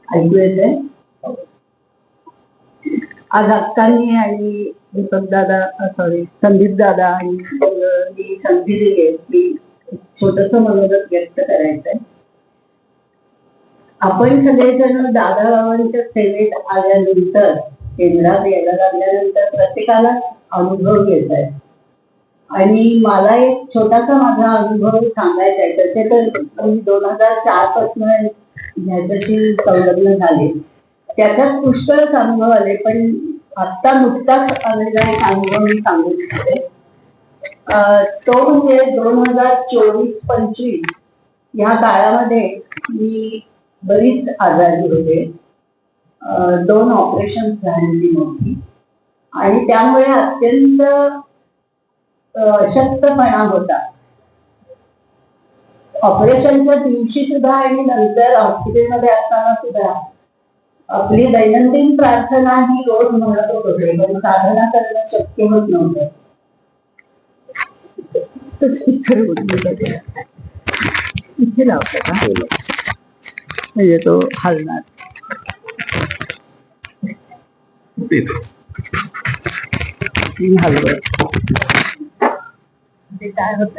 ऐकू येते. आज अक्कांनी आणि दीपक दादा, सॉरी संदीप दादा आणि मी संधी दिली की छोटस मनोगत व्यक्त करायचंय. आपण सगळेजण दादा बाबांच्या सेवेत आल्यानंतर, केंद्रात यायला लागल्यानंतर प्रत्येकाला अनुभव येत आहे. आणि मला एक छोटासा माझा अनुभव सांगायचा आहे. तसे तर 2004 पासून ह्याच्याशी संलग्न झाले, त्याच्यात पुष्कळच अनुभव आले, पण आत्ता नुकताच आलेला एक अनुभव मी सांगू शकते. तो म्हणजे 2024-25 या काळामध्ये मी बरीच आजारी होते. 2 ऑपरेशन झालेली नव्हती आणि त्यामुळे अत्यंत अशक्तपणा होता. ऑपरेशनच्या दिवशी सुद्धा आणि नंतर हॉस्पिटलमध्ये असताना सुद्धा आपली दैनंदिन प्रार्थना ही रोज म्हणत होते, पण साधना करणं शक्य होत नव्हतं. इथे लावतो का म्हणजे तो हलणार. हलवत ते काय होत,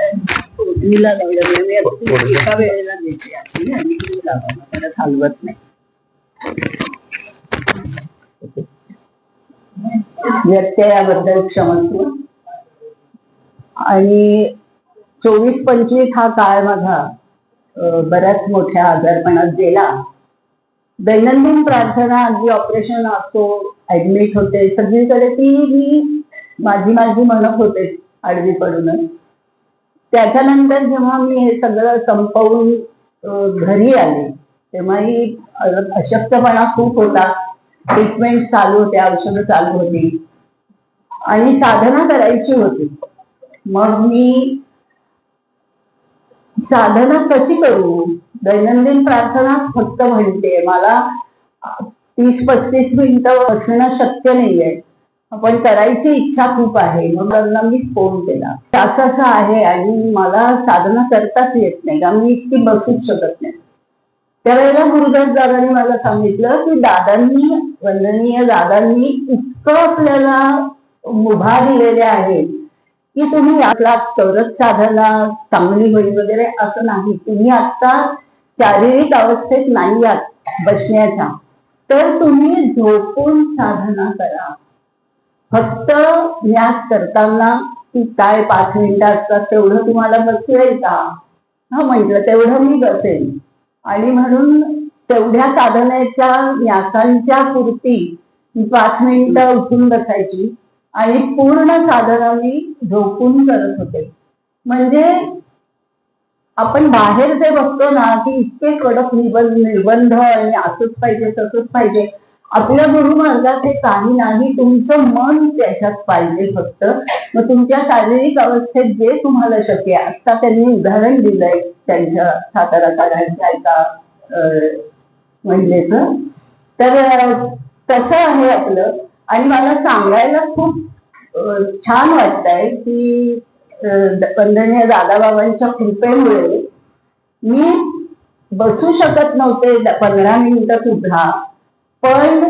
फोडणीला लावलं मी एका वेळेला देते अशी आणि परत हलवत नाही. व्यत्ययाबद्दल क्षमस्व. आणि 24-25 हा काळ माझा बऱ्याच मोठ्या आजारपणात गेला. दैनंदिन प्रार्थना, अगदी ऑपरेशन असो, ऍडमिट होते, सगळीकडे ती मी माझी म्हणत होते आडवी पडूनच. त्याच्यानंतर जेव्हा मी हे सगळं संपवून घरी आले तेव्हाही अशक्तपणा खूप होता. ट्रीटमेंट चालू होते, औषधं चालू होती आणि साधना करायची होती. मग मी साधना कशी करू? दैनंदिन प्रार्थना फक्त म्हणते, मला 30-35 मिनिटं बसणं शक्य नाहीये, पण करायची इच्छा खूप आहे. मग त्यांना मी फोन केला, असं आहे आणि मला साधना करताच येत नाही का, मी इतकी बसूच शकत नाही. त्यावेळेला गुरुदास दादांनी मला सांगितलं की दादांनी, वंदनीय दादांनी इतकं आपल्याला मुभा दिलेल्या आहेत की तुम्ही यातला तरच साधना चांगली होईल वगैरे असं नाही. तुम्ही आता शारीरिक अवस्थेत नाही आहात बसण्याच्या, तर तुम्ही झोपून साधना करा. फक्त न्यास करताना की काय 5 मिनिटं असतात तेवढं तुम्हाला बसू येईल का? हा म्हटलं तेवढं मी बसेल. आणि म्हणून तेवढ्या साधनेच्या न्यासांच्या पुरती 5 मिनिटं उठून बसायची आणि पूर्ण साधना मी झोपून करत होते. म्हणजे आपण बाहेर जे बघतो ना की इतके कडक निर्बंध आणि असंच पाहिजे तसंच पाहिजे, आपल्या गुरुमार्गात हे काही नाही. तुमचं मन त्याच्यात पाहिजे फक्त. मग तुमच्या शारीरिक अवस्थेत जे तुम्हाला शक्य आहे, आता त्यांनी उदाहरण दिलंय त्यांच्या सातारा काढायच्या एका महिलेचं, तर तसं आहे आपलं. आणि मला सांगायला खूप छान वाटतंय की वंदनीय दादाबाबांच्या कृपेमुळे मी बसू शकत नव्हते 15 मिनिटं सुद्धा, पण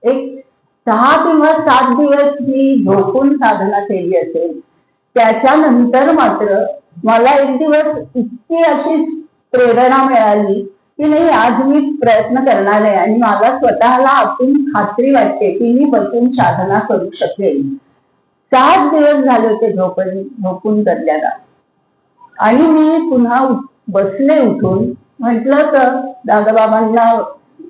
एक 6 किंवा 7 दिवस मी झोपून साधना केली असेल. त्याच्यानंतर मात्र मला एक दिवस इतकी अशी प्रेरणा मिळाली की नाही, आज मी प्रयत्न करणार आहे आणि मला स्वतःला आतून खात्री वाटते की मी बसून साधना करू शकेल. 7 दिवस झाले होते झोपून करल्याला. आणि मी पुन्हा बसले उठून. म्हटलं तर दादाबाबांना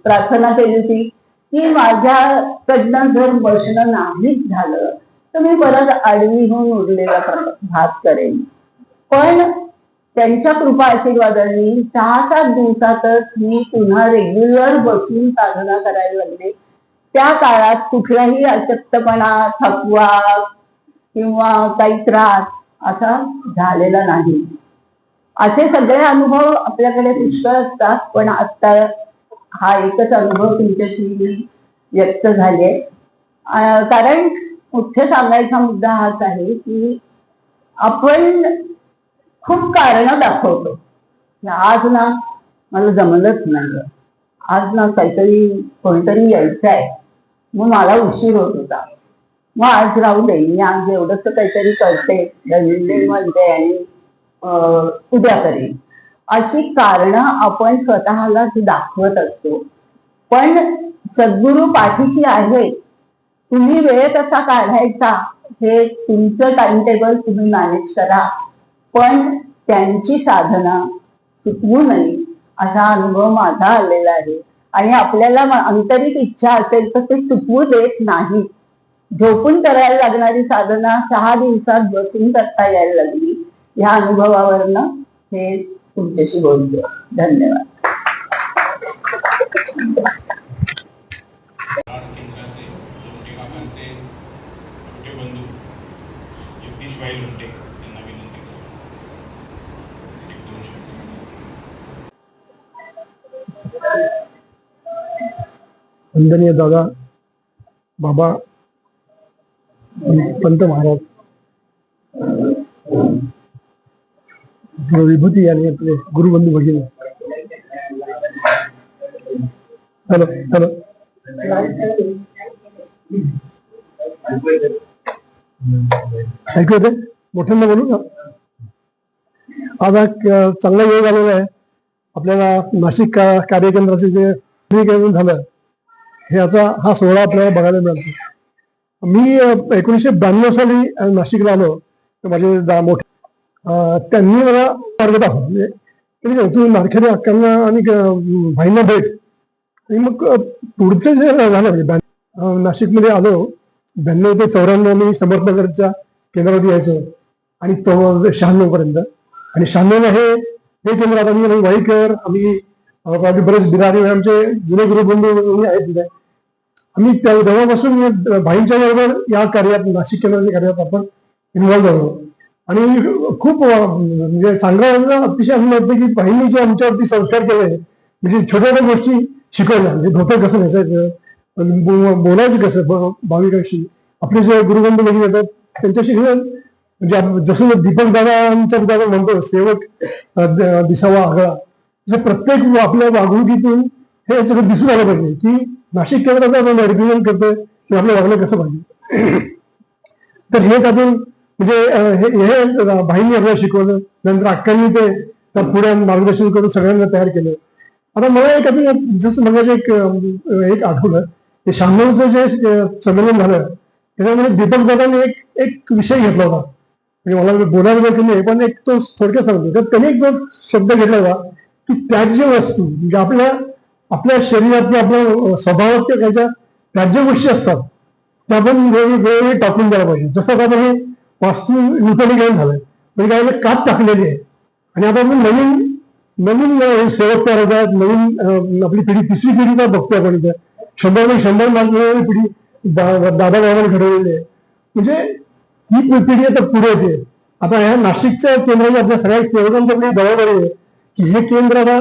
प्रार्थना केली होती की माझ्याकडनं जर बसणं नाहीच झालं तर मी परत आडवी होऊन उरलेला भात करेन. पण त्यांच्या कृपा आशीर्वादाने 6-7 दिवसातच मी पुन्हा रेग्युलर बसून साधना करायला लागले. त्या काळात कुठलाही अशक्तपणा, थकवा किंवा काही त्रास असा झालेला नाही. असे सगळे अनुभव आपल्याकडे पुष्कळ असतात, पण आता हा एकच अनुभव तुमच्याशी व्यक्त झाले. कारण मुख्य सांगायचा मुद्दा हाच आहे की आपण खूप कारण दाखवतो, आज ना मला जमलंच नाही, आज ना काहीतरी कोणतरी यायचं आहे, मग मला उशीर होत होता, मग आज राहू दे, मी आज एवढंच काहीतरी करते, दैनंदिन म्हणते आणि उद्या करेन, अशी कारणं आपण स्वतःलाच दाखवत असतो. पण सद्गुरू पाठीशी आहे. तुम्ही वेळ कसा काढायचा हे तुमचं टाइम टेबल तुम्ही मॅनेज करा, पण त्यांची साधना चुकवू नये असा अनुभव माझा आलेला आहे. आणि आपल्याला आंतरिक इच्छा असेल तर ते चुकवू देत नाही. झोपून करायला लागणारी साधना 6 दिवसात बसून करता यायला लागली. ह्या अनुभवावरनं हे तुमच्याशी बोलतो. धन्यवाद. वंदनीय दादा, बाबा, पंत महाराज, विभूती आणि आपले गुरुबंधू भगिनी. हॅलो हॅलो, ऐकू येते? मोठ्यांना बोलू का? आज चांगला योग आलेला आहे आपल्याला. नाशिक कार्यकेंद्राचे जे झालं ह्याचा हा सोहळा आपल्याला बघायला मिळतो. मी 1992 साली नाशिकला आलो तर माझे मोठे त्यांनी मला मार्ग दाखवला. म्हणजे तू नारखेडे अक्कांना आणि भाईंना भेट. आणि मग पुढचं जे झालं म्हणजे नाशिकमध्ये आलो 92 ते 94 मी समर्थनगरच्या केंद्रावरती यायचो आणि 96 पर्यंत. आणि 96 हे केंद्र आता मी वाईकर आम्ही बरेच बिरारी आमचे जुने गुरुबंधू आहेत तिथे. आम्ही तेव्हापासून भाईंच्या बरोबर या कार्यात नाशिक केंद्राच्या कार्यात आपण इन्व्हॉल्व्ह झालो. आणि खूप म्हणजे चांगलं अतिशय असं वाटतं की भाईंनी जे आमच्यावरती संस्कार केले, म्हणजे छोट्या छोट्या गोष्टी शिकवल्या. म्हणजे धोतर कसं नेसायचं, बोलायचं कसं भाविकांशी, आपले जे गुरुबंधू वगैरे येतात त्यांच्याशी म्हणजे जसं दीपक दादांच्या दादा म्हणतो सेवक दिसावा आगळा, तसं प्रत्येक आपल्या वागणुकीतून हे सगळं दिसून आलं पाहिजे की नाशिक केंद्राचा आपण रिप्रेझेंट करतोय की आपलं वागणं कसं पाहिजे. तर हे त्यातून म्हणजे हे भाईंनी आपल्याला शिकवलं. नंतर अक्कांनी ते पुढे मार्गदर्शन करून सगळ्यांना तयार केलं. आता मला एक जसं म्हणजे एक आठवलं ते 96चं जे संमेलन झालं त्याच्यामध्ये दीपक दादांनी एक विषय घेतला होता. म्हणजे मला बोलायला वेळ नाही पण एक तो थोडक्यात सांगतो. तर त्याने एक जो शब्द घेतला होता की त्याज्य वस्तू म्हणजे आपल्या शरीरातल्या आपल्या स्वभावातल्या त्याच्या त्याज्य गोष्टी असतात त्या आपण वेगवेगळे टाकून द्यायला पाहिजे. जसं आता हे वास्तू नूतनीकरण झालंय म्हणजे काय कात टाकलेली आहे आणि आता आपण नवीन सेवक तयार होतात. नवीन आपली पिढी तिसरी पिढी का बघतोय आपण इथे 100 मागणी पिढी दादा बाबांनी घडवलेली आहे. म्हणजे ही पिढी आता पुढे येते. आता ह्या नाशिकच्या केंद्राने आपल्या सगळ्या सेवकांच्याकडे जबाबदारी आहे की हे केंद्र आता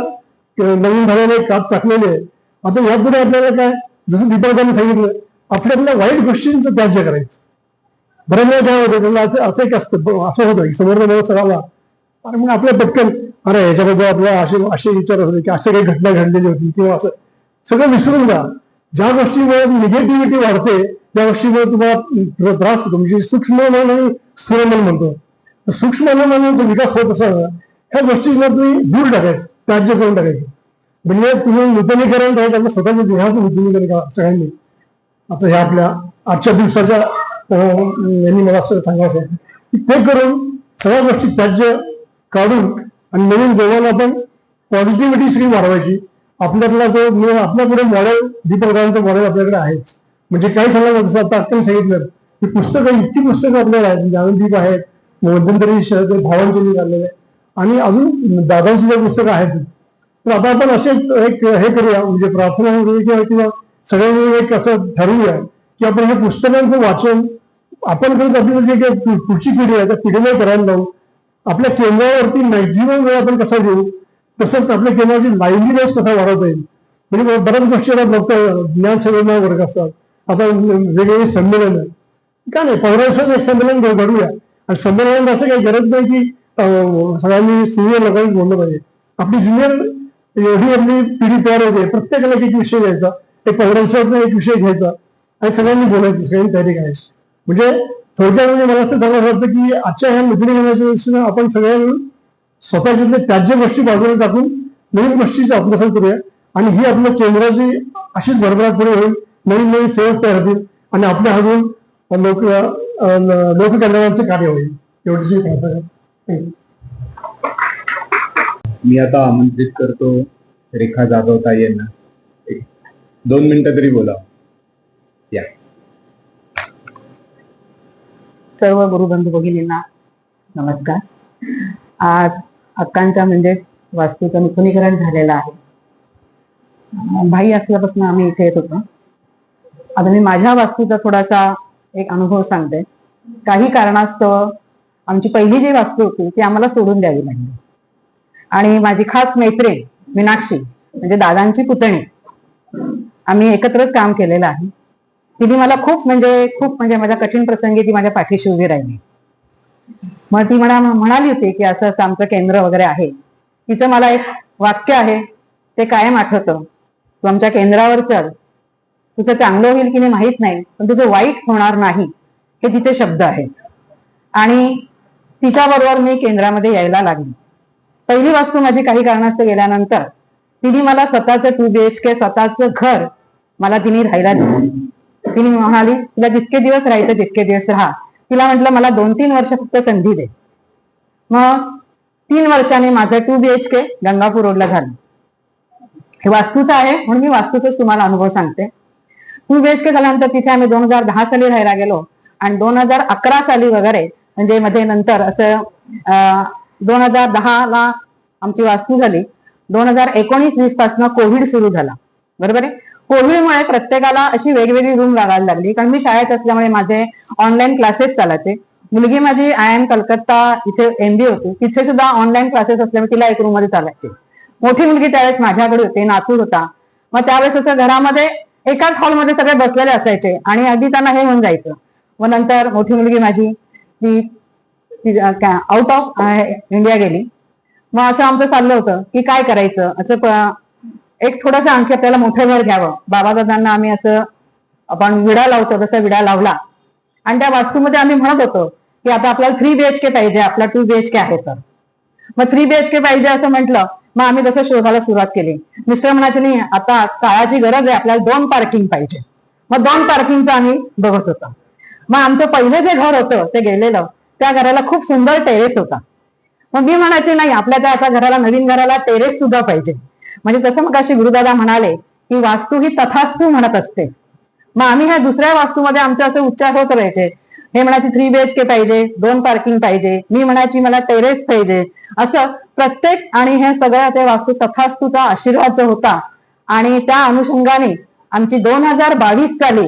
नवीन झालेले कात टाकलेले आहे. आता यापुढे आपल्याला काय जसं दीपकांनी सांगितलं आपल्या वाईट गोष्टींचं त्याज्य करायचं. बरं वेळ काय होतं त्यांना असं एक असतं असं होतं की समोर माणूस आला आणि मग आपल्या पटकन अरे ह्याच्याबद्दल आपल्याला असे विचार होते की अशा काही घटना घडलेली होती किंवा असं सगळं विसरून जा. ज्या गोष्टीमुळे निगेटिव्हिटी वाढते त्या गोष्टीमुळे तुम्हाला त्रास होतो. म्हणजे सूक्ष्म मन आणि स्थूल मन म्हणतो. सूक्ष्म मनाचा विकास होत असताना ह्या गोष्टींना तुम्ही दूर टाकायचं, त्याज्य करून टाकायचं. म्हणजे तुम्ही नूतनीकरण करायचं स्वतःच्या देहाचं नूतनीकरण करा सगळ्यांनी. आता ह्या आपल्या आजच्या दिवसाच्या यांनी मला असं सांगायचं की ते करून सगळ्या गोष्टी त्याज्य काढून आणि नवीन जगाला आपण पॉझिटिव्हिटी सगळी वाढवायची. आपल्याला जो आपल्या पुढे मॉडेल दीपकदादांचं मॉडेल आपल्याकडे आहेच. म्हणजे काही सांगायचं जसं आता आपण सांगितलं की पुस्तकं इतकी पुस्तकं आपल्याला आहेत. ज्ञानदीप आहेत, मध्यंतरी भावांचे निघालेले आणि अजून दादांची जे पुस्तकं आहेत. तर आता आपण असे एक हे करूया म्हणजे प्रार्थना किंवा सगळ्यांनी एक असं ठरवूया की आपण हे पुस्तकांचं वाचन आपण करत आपल्याला जे काही पुढची पिढी आहे त्या पिढीला करायला लावू. आपल्या केंद्रावरती मॅक्झिमम वेळ आपण कसा देऊ तसंच आपल्या केंद्रावरची लाईव्हलीनेस कसा वाढवता येईल. म्हणजे बऱ्याच गोष्टी आता बघतो ज्ञान संमेलन वर्ग असतात. आता वेगवेगळी संमेलन का नाही 15 एक संमेलन घडूया. आणि संमेलनात असं काही गरज नाही की सगळ्यांनी सिनियर लोकांनी बोललं पाहिजे. आपली ज्युनियर एवढी आपली पिढी तयार होते, प्रत्येकाला एक विषय घ्यायचा, एक 15 एक विषय घ्यायचा आणि सगळ्यांनी बोलायचं, सगळ्यांनी तयारी करायची. म्हणजे थोडक्यात म्हणजे मला असं सांगायला वाटतं की आजच्या ह्या नूतनीकरणाच्या दृष्टीनं आपण सगळ्या मिळून स्वतःच्या त्याज्य गोष्टी बाजूला टाकून नवीन गोष्टीचं आत्मसात करूया आणि ही आपल्या केंद्राची अशीच भरभराट पुढे होईल, नवीन नवीन सेवक तयार होतील आणि आपल्या अजून लोककल्याणाचे कार्य होईल. एवढीच मी मी आता आमंत्रित करतो रेखा जाधव ताई यांना. 2 मिनिटं तरी बोला. या. सर्व गुरुबंधू भगिनींना नमस्कार. आज अक्कांच्या म्हणजे वास्तूचं नूतनीकरण झालेलं आहे. भाई असल्यापासून आम्ही इथे येत होतो. आता मी माझ्या वास्तूचा थोडासा एक अनुभव सांगते. काही कारणास्तव आमची पहिली जी वास्तू होती ती आम्हाला सोडून द्यावी लागली आणि माझी खास मैत्रीण मीनाक्षी म्हणजे दादांची पुतणी, आम्ही एकत्रच काम केलेलं आहे. तिने मला खूप म्हणजे माझ्या कठीण प्रसंगी ती माझ्या पाठीशी उभी राहिली. मग ती म्हणाली होती की असं असं आमचं केंद्र वगैरे आहे. तिचं मला एक वाक्य आहे ते कायम आठवतं, तू आमच्या केंद्रावर चल, तुझं चांगलं होईल की नाही माहित नाही पण तुझं वाईट होणार नाही, हे तिचे शब्द आहेत. आणि तिच्याबरोबर मी केंद्रामध्ये यायला लागली. पहिली वास्तू माझी काही कारणास्तव गेल्यानंतर तिने मला स्वतःचं 2 BHK स्वतःचं घर मला तिने राहायला दिलं. तिने म्हणाली तुला जितके दिवस राहायचं तितके दिवस राहा. तिला म्हटलं मला 2-3 वर्ष फक्त संधी दे. मग 3 वर्षांनी माझं 2 BHK गंगापूर रोडला झालं. हे वास्तूचं आहे म्हणून मी वास्तूचाच तुम्हाला अनुभव सांगते. 2 BHK झाल्यानंतर तिथे आम्ही 2010 साली राहायला गेलो आणि 2011 साली वगैरे म्हणजे मध्ये नंतर असं 2010 ला आमची वास्तू झाली. 2019-20 पासून कोविड सुरू झाला, बरोबर आहे. कोविडमुळे प्रत्येकाला अशी वेगवेगळी रूम लागायला लागली, कारण मी शाळेत असल्यामुळे माझे ऑनलाईन क्लासेस चालायचे. मुलगी माझी IIM कलकत्ता इथे MBA होती, तिथे सुद्धा ऑनलाईन क्लासेस असल्यामुळे तिला एक रूम मध्ये चालायचे. मोठी मुलगी त्यावेळेस माझ्याकडे होते, नातू होता. मग त्यावेळेस असं घरामध्ये एकाच हॉलमध्ये सगळे बसलेले असायचे आणि अगदी त्यांना हे होऊन जायचं. मग नंतर मोठी मुलगी माझी ती आउट ऑफ इंडिया गेली. मग असं आमचं चाललं होतं की काय करायचं, असं एक थोडंसं आणखी आपल्याला मोठं घर घ्यावं. बाबा दादांना आम्ही असं आपण विडा लावतो तसा विडा लावला आणि त्या वास्तूमध्ये आम्ही म्हणत होतो की आता आपल्याला 3 BHK पाहिजे, आपला 2 BHK आहे. तर मग 3 BHK पाहिजे असं म्हटलं. मग आम्ही तसं शोधायला सुरुवात केली. मिस्टर म्हणायचे नाही आता काळाची गरज आहे, आपल्याला 2 पार्किंग पाहिजे. मग 2 पार्किंगचं आम्ही बघत होतो. मग आमचं पहिलं जे घर होतं ते गेलेलं, त्या घराला खूप सुंदर टेरेस होता. मग मी म्हणायचे नाही आपल्या त्या आता घराला, नवीन घराला टेरेस सुद्धा पाहिजे. म्हणजे तसं मग अशी गुरुदादा म्हणाले की वास्तू ही तथास्तू म्हणत असते. मग आम्ही ह्या दुसऱ्या वास्तूमध्ये आमचे असे उच्चार होत राहायचे. हे म्हणायचे 3 BHK पाहिजे, 2 पार्किंग पाहिजे, मी म्हणायची मला टेरेस पाहिजे. असं प्रत्येक आणि हे सगळ्या ते वास्तू तथास्तूचा आशीर्वाद जो होता आणि त्या अनुषंगाने आमची 2022 साली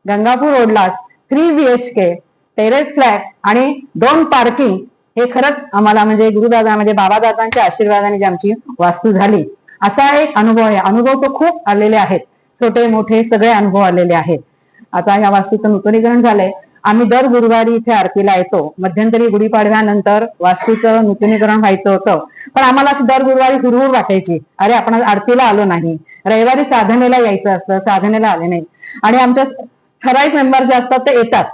गंगापूर रोडला 3 BHK टेरेस फ्लॅट आणि 2 पार्किंग हे खरंच आम्हाला म्हणजे गुरुदादा म्हणजे बाबादादांच्या आशीर्वादाने जी आमची वास्तू झाली असा एक अनुभव आहे. अनुभव तो खूप आलेले आहेत, छोटे मोठे सगळे अनुभव आलेले आहेत. आता ह्या वास्तूचं नूतनीकरण झालंय. आम्ही दर गुरुवारी इथे आरतीला येतो. मध्यंतरी गुढीपाडव्यानंतर वास्तूचं नूतनीकरण व्हायचं होतं, पण आम्हाला अशी दर गुरुवारी हुरहुर वाटायची, अरे आपण आरतीला आलो नाही. रविवारी साधनेला यायचं असतं, साधनेला आले नाही. आणि आमच्या ठराविक मेंबर जे असतात ते येतात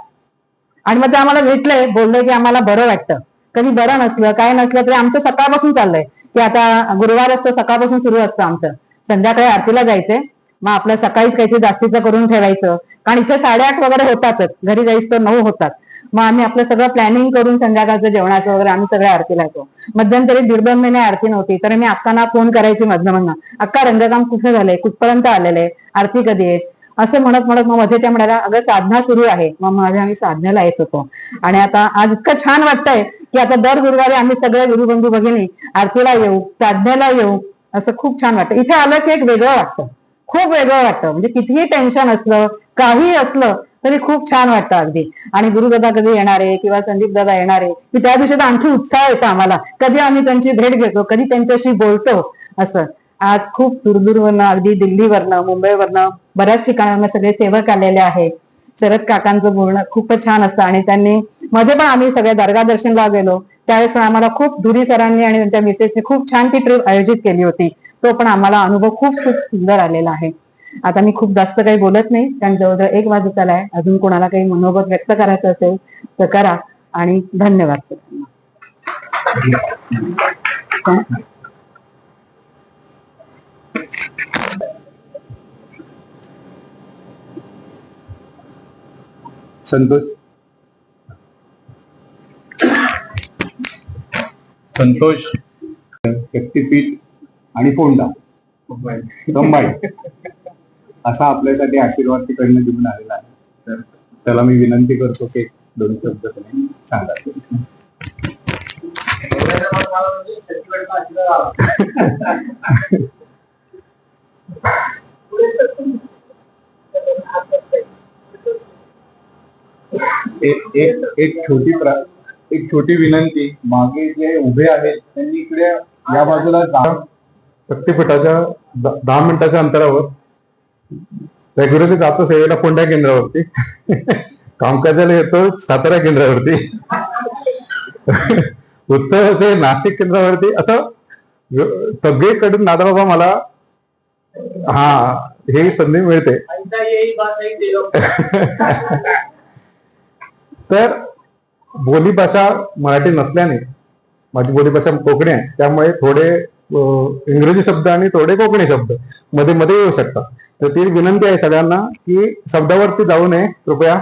आणि मग ते आम्हाला भेटले, बोलले की आम्हाला बरं वाटतं. कधी बरं नसलं काय नसलं तरी आमचं सकाळपासून चाललंय की आता गुरुवार असतो, सकाळपासून सुरू असतं आमचं. संध्याकाळी आरतीला जायचंय, मग आपलं सकाळीच काहीतरी जास्तीचं करून ठेवायचं, कारण इथे 8:30 वगैरे होतातच, घरी जायचं तर 9 होतात. मग आम्ही आपलं सगळं प्लॅनिंग करून संध्याकाळचं जेवणाचं वगैरे आम्ही सगळ्या आरतीला येतो. मध्यंतरी 1.5-2 महिने आरती नव्हती तर मी अक्कांना फोन करायची मधनं, अक्का रंगकाम कुठे झालंय, कुठपर्यंत आलेले, आरती कधी आहे असं म्हणत मग मध्ये त्या म्हणाल्या अगं साधना सुरू आहे. मग माझ्या आम्ही साधनेला येत होतो आणि आता आज इतकं छान वाटतंय की आता दर गुरुवारी आम्ही सगळे गुरुबंधू भगिनी आरतीला येऊ, साधनेला येऊ, असं खूप छान वाटतं. इथे आलं की एक वेगळं वाटतं, खूप वेगळं वाटतं. म्हणजे कितीही टेन्शन असलं काही असलं तरी खूप छान वाटतं अगदी. आणि गुरुदादा कधी येणारे किंवा संदीप दादा येणारे की त्या दिवशी तर आणखी उत्साह येतो आम्हाला, कधी आम्ही त्यांची भेट घेतो, कधी त्यांच्याशी बोलतो. असं आज खूप दूरवरनं अगदी दिल्लीवरनं मुंबईवरनं बऱ्याच ठिकाणांना सगळे सेवक आलेले आहेत. शरद काकांचं बोलणं खूपच छान असतं आणि त्यांनी मध्ये पण आम्ही सगळ्या दर्गा दर्शनला गेलो त्यावेळेस पण आम्हाला खूप धुरी सरांनी आणि त्यांच्या मिसेसने खूप छान ती ट्रिप आयोजित केली होती. तो पण आम्हाला अनुभव खूप खूप सुंदर आलेला आहे. आता मी खूप जास्त काही बोलत नाही, कारण जवळजवळ 1 वाजत आलाय. अजून कोणाला काही मनोगत व्यक्त करायचं असेल तर करा, आणि धन्यवाद सर. संतोष संतोष शक्तीपीठ आणि फोंडा कंबाईन असा आपल्यासाठी आशीर्वाद तिकडनं घेऊन आलेला आहे. तर त्याला मी विनंती करतो की 2 शब्द तुम्ही सांगा. एक छोटी विनंती, मागे जे उभे आहेत त्यांनी इकडे या बाजूला शक्तीपीठाच्या 10 मिनिटाच्या अंतरावर रेग्युलरली जातो सेवेला फोंडा केंद्रावरती, कामकाजाला येतो सातारा केंद्रावरती, उत्तर असे नाशिक केंद्रावरती, असं सगळीकडून दादाबाबा मला ही संधी मिळते. तर बोलीभाषा मराठी नसल्याने माझी बोलीभाषा कोकणी आहे, त्यामुळे थोडे इंग्रजी शब्द आणि थोडे कोकणी शब्द मध्ये मध्ये येऊ शकतात. तर ती विनंती आहे सगळ्यांना की शब्दावरती जाऊ नये, कृपया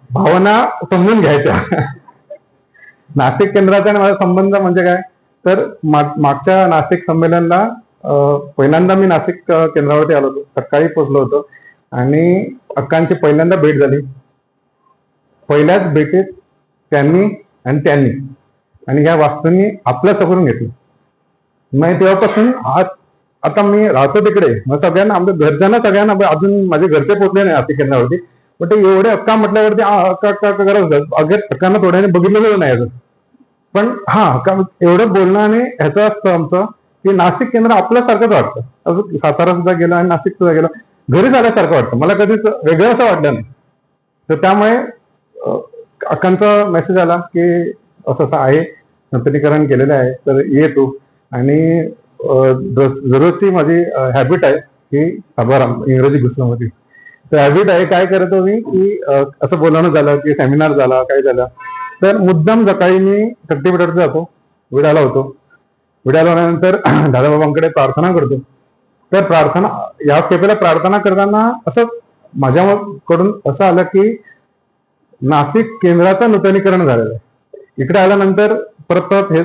भावना समजून घ्यायच्या. नाशिक केंद्राचा आणि माझा संबंध म्हणजे काय, तर मागच्या नाशिक संमेलनाला पहिल्यांदा मी नाशिक केंद्रावरती आलो होतो, सकाळी पोहोचलो होतो आणि अक्कांची पहिल्यांदा भेट झाली. पहिल्याच भेटीत त्यांनी आणि ह्या वास्तूंनी आपलं करून घेतलं. मग तेव्हापासून आज आता मी राहतो तिकडे, मग सगळ्यांना आमच्या घरच्यांना सगळ्यांना, अजून माझे घरचे पोहोचले नाही नाशिक केंद्रावरती, पण ते एवढे अक्का म्हटल्यावरती अक्का गरज अक्कांना थोड्याने बघितलेलं नाही अजून, पण अक्का एवढं बोलणं आणि ह्याचं असतं आमचं की नाशिक केंद्र आपल्यासारखंच वाटतं. अजून सातारा सुद्धा गेला आणि नाशिक सुद्धा गेला, घरी झाल्यासारखं वाटतं, मला कधीच वेगळं असं वाटलं नाही. तर त्यामुळे अक्कांचा मेसेज आला की असं असं आहे, नूतनीकरण केलेलं आहे, तर ये तू. आणि दररोजची माझी हॅबिट आहे की आभाराम इंग्रजी घुसण्यामध्ये, तर हॅबिट आहे काय करतो मी की असं बोलणं झालं की सेमिनार झाला काय झालं तर मुद्दाम सकाळी मी शक्तीपीठावर जातो, विड्याला होतो. विड्याला आल्यानंतर दादाबाबांकडे प्रार्थना करतो. तर प्रार्थना या खेपेला प्रार्थना करताना असं माझ्याकडून असं आलं की नाशिक केंद्राचं नूतनीकरण झालेलं आहे. इकडे आल्यानंतर परत हे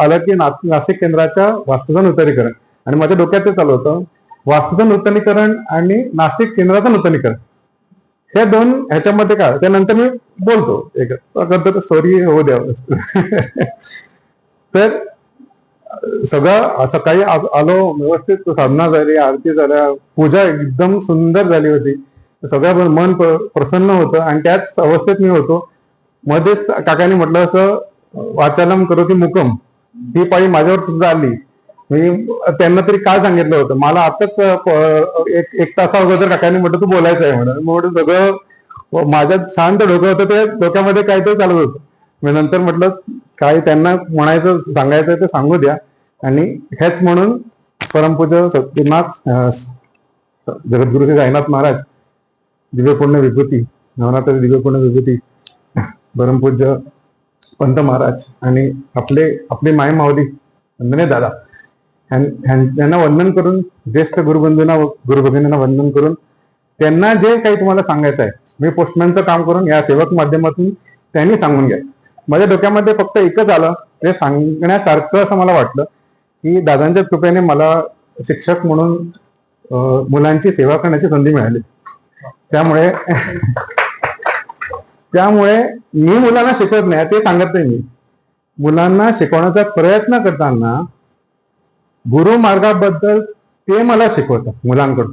आलं की नाशिक केंद्राच्या वास्तूचं नूतनीकरण, आणि माझ्या डोक्यात ते चालू होतं, वास्तूचं नूतनीकरण आणि नाशिक केंद्राचं नूतनीकरण, हे दोन ह्याच्यामध्ये काय, त्यानंतर मी बोलतो एक स्टोरी होऊ द्या. तर सगळं सकाळी आलो, व्यवस्थित साधना झाली, आरती झाल्या, पूजा एकदम सुंदर झाली होती, सगळं मन प्रसन्न होतं. आणि त्याच अवस्थेत मी होतो, मध्येच काकांनी म्हटलं असं वाचालम करोती मुकम, ही पाळी माझ्यावर सुद्धा आली. मी त्यांना तरी काय सांगितलं होतं, मला आताच एक तासा अगोदर काकांनी म्हटलं तू बोलायचं आहे म्हणून सगळं माझ्यात शांत डोकं होतं, ते डोक्यामध्ये काहीतरी चालत होतं. मी नंतर म्हटलं काय त्यांना म्हणायचं सांगायचं ते सांगू द्या. आणि हेच म्हणून परमपूज्य सद्गुरुनाथ जगद्गुरु श्री साईनाथ महाराज दिव्यपूर्ण विभूती, नवनाथ दिव्यपूर्ण विभूती, परमपूज्य पंत महाराज आणि आपली माय माऊली वंदने दादा यांना वंदन करून, ज्येष्ठ गुरुबंधूंना गुरुभगिनींना वंदन करून, त्यांना जे काही तुम्हाला सांगायचं आहे, मी पोस्टमॅनचं काम करून या सेवक माध्यमातून त्यांनी सांगून घ्यायचं. माझ्या डोक्यामध्ये फक्त एकच आलं, ते सांगण्यासारखं असं मला वाटलं की दादांच्या कृपेने मला शिक्षक म्हणून मुलांची सेवा करण्याची संधी मिळाली. त्यामुळे मी मुलांना शिकवत नाही, ते सांगत नाही, मी मुलांना शिकवण्याचा प्रयत्न करताना गुरु मार्गाबद्दल ते मला शिकवतात मुलांकडून.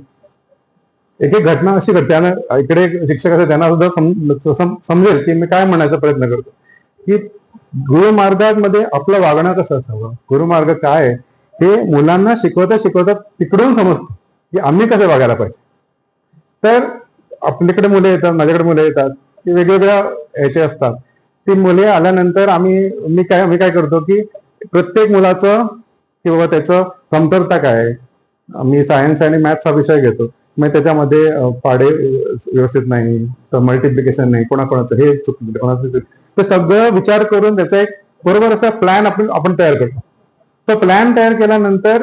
एक एक घटना अशी घडते, इकडे शिक्षक असते त्यांना सुद्धा समजेल की मी काय म्हणायचा प्रयत्न करतो की गुरुमार्गामध्ये आपलं वागणं कसं असावं, गुरुमार्ग काय आहे हे मुलांना शिकवता तिकडून समजतं की आम्ही कसं वागायला पाहिजे. तर आपल्याकडे मुले येतात, माझ्याकडे मुले येतात, ते वेगवेगळ्या ह्याचे असतात. ती मुले आल्यानंतर मी काय करतो की प्रत्येक मुलाचं की बाबा त्याचं कमतरता काय आहे, मी सायन्स आणि मॅथ्स हा विषय घेतो, मग त्याच्यामध्ये पाडे व्यवस्थित नाही, तर मल्टिप्लिकेशन नाही, कोणाकोणाचं हे चुकलं, कोणाचं ते सगळं विचार करून त्याचा एक बरोबर असा प्लॅन आपण तयार करतो. तो प्लॅन तयार केल्यानंतर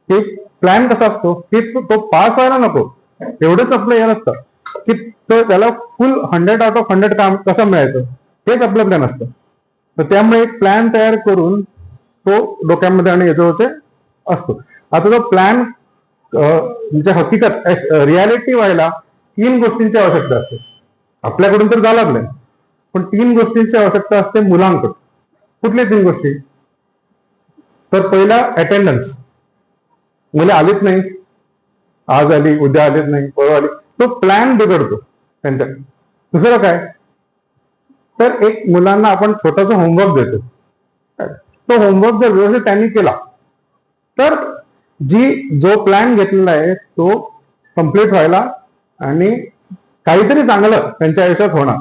ते प्लॅन कसा असतो की तो पास व्हायला नको एवढंच आपलं हे नसतं की तो त्याला फुल 100 आउट ऑफ 100 काम कसं मिळायचं हेच आपलं प्लॅन असतं. तर त्यामुळे एक प्लॅन तयार करून तो डोक्यामध्ये आणि याच्यावरचे असतो. आता तो प्लॅन म्हणजे हकीकत रियालिटी व्हायला 3 गोष्टींची आवश्यकता असते. आपल्याकडून तर झालाच नाही, पण 3 गोष्टींची आवश्यकता असते मुलांकडून. कुठल्या 3 गोष्टी? तर पहिला अटेंडन्स. मुले आलीच नाही, आज आली उद्या आलीच नाही, परवा आली, तो प्लॅन बिघडतो त्यांच्या. दुसरं काय, तर एक मुलांना आपण छोटासा होमवर्क देतो, तो होमवर्क जर व्यवस्थित त्यांनी केला तर जो प्लॅन घेतलेला आहे तो कम्प्लीट व्हायला आणि काहीतरी चांगलं त्यांच्या आयुष्यात होणार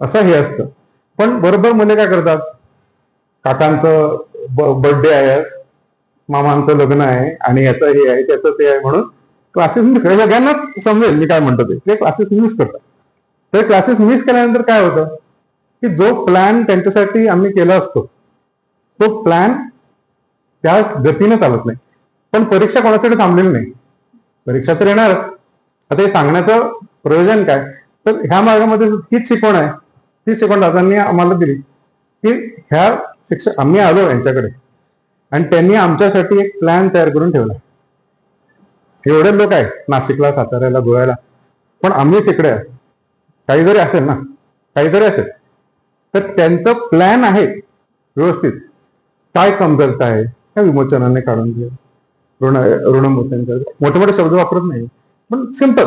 असं हे असतं. पण बरोबर मुले काय करतात, काकांचं बर्थडे आहे, मामांचं लग्न आहे आणि याचं हे आहे त्याचं ते आहे म्हणून क्लासेस मिस करतात. सगळ्यांना समजेल मी काय म्हणतो ते क्लासेस मिस करतात. ते क्लासेस मिस केल्यानंतर काय होतं की जो प्लॅन त्यांच्यासाठी आम्ही केला असतो तो प्लॅन त्या गतीने चालत नाही. पण परीक्षा कोणासाठी थांबलेली नाही, परीक्षा तर येणार. आता हे सांगण्याचं प्रयोजन काय, तर ह्या मार्गामध्ये हीच शिकवण आहे, ती शिकवण दादांनी आम्हाला दिली की ह्या शिक्षक आम्ही आलो यांच्याकडे आणि त्यांनी आमच्यासाठी एक प्लॅन तयार करून ठेवला. एवढे लोक आहेत नाशिकला, साताऱ्याला, गोव्याला, पण आम्हीच इकडे आहे. काही जरी असेल ना, काहीतरी असेल तर त्यांचं प्लॅन आहे व्यवस्थित. काय कमतरता आहे त्या विमोचनाने काढून घे, ऋणमोचन कर, मोठे मोठे शब्द वापरत नाही, पण सिंपल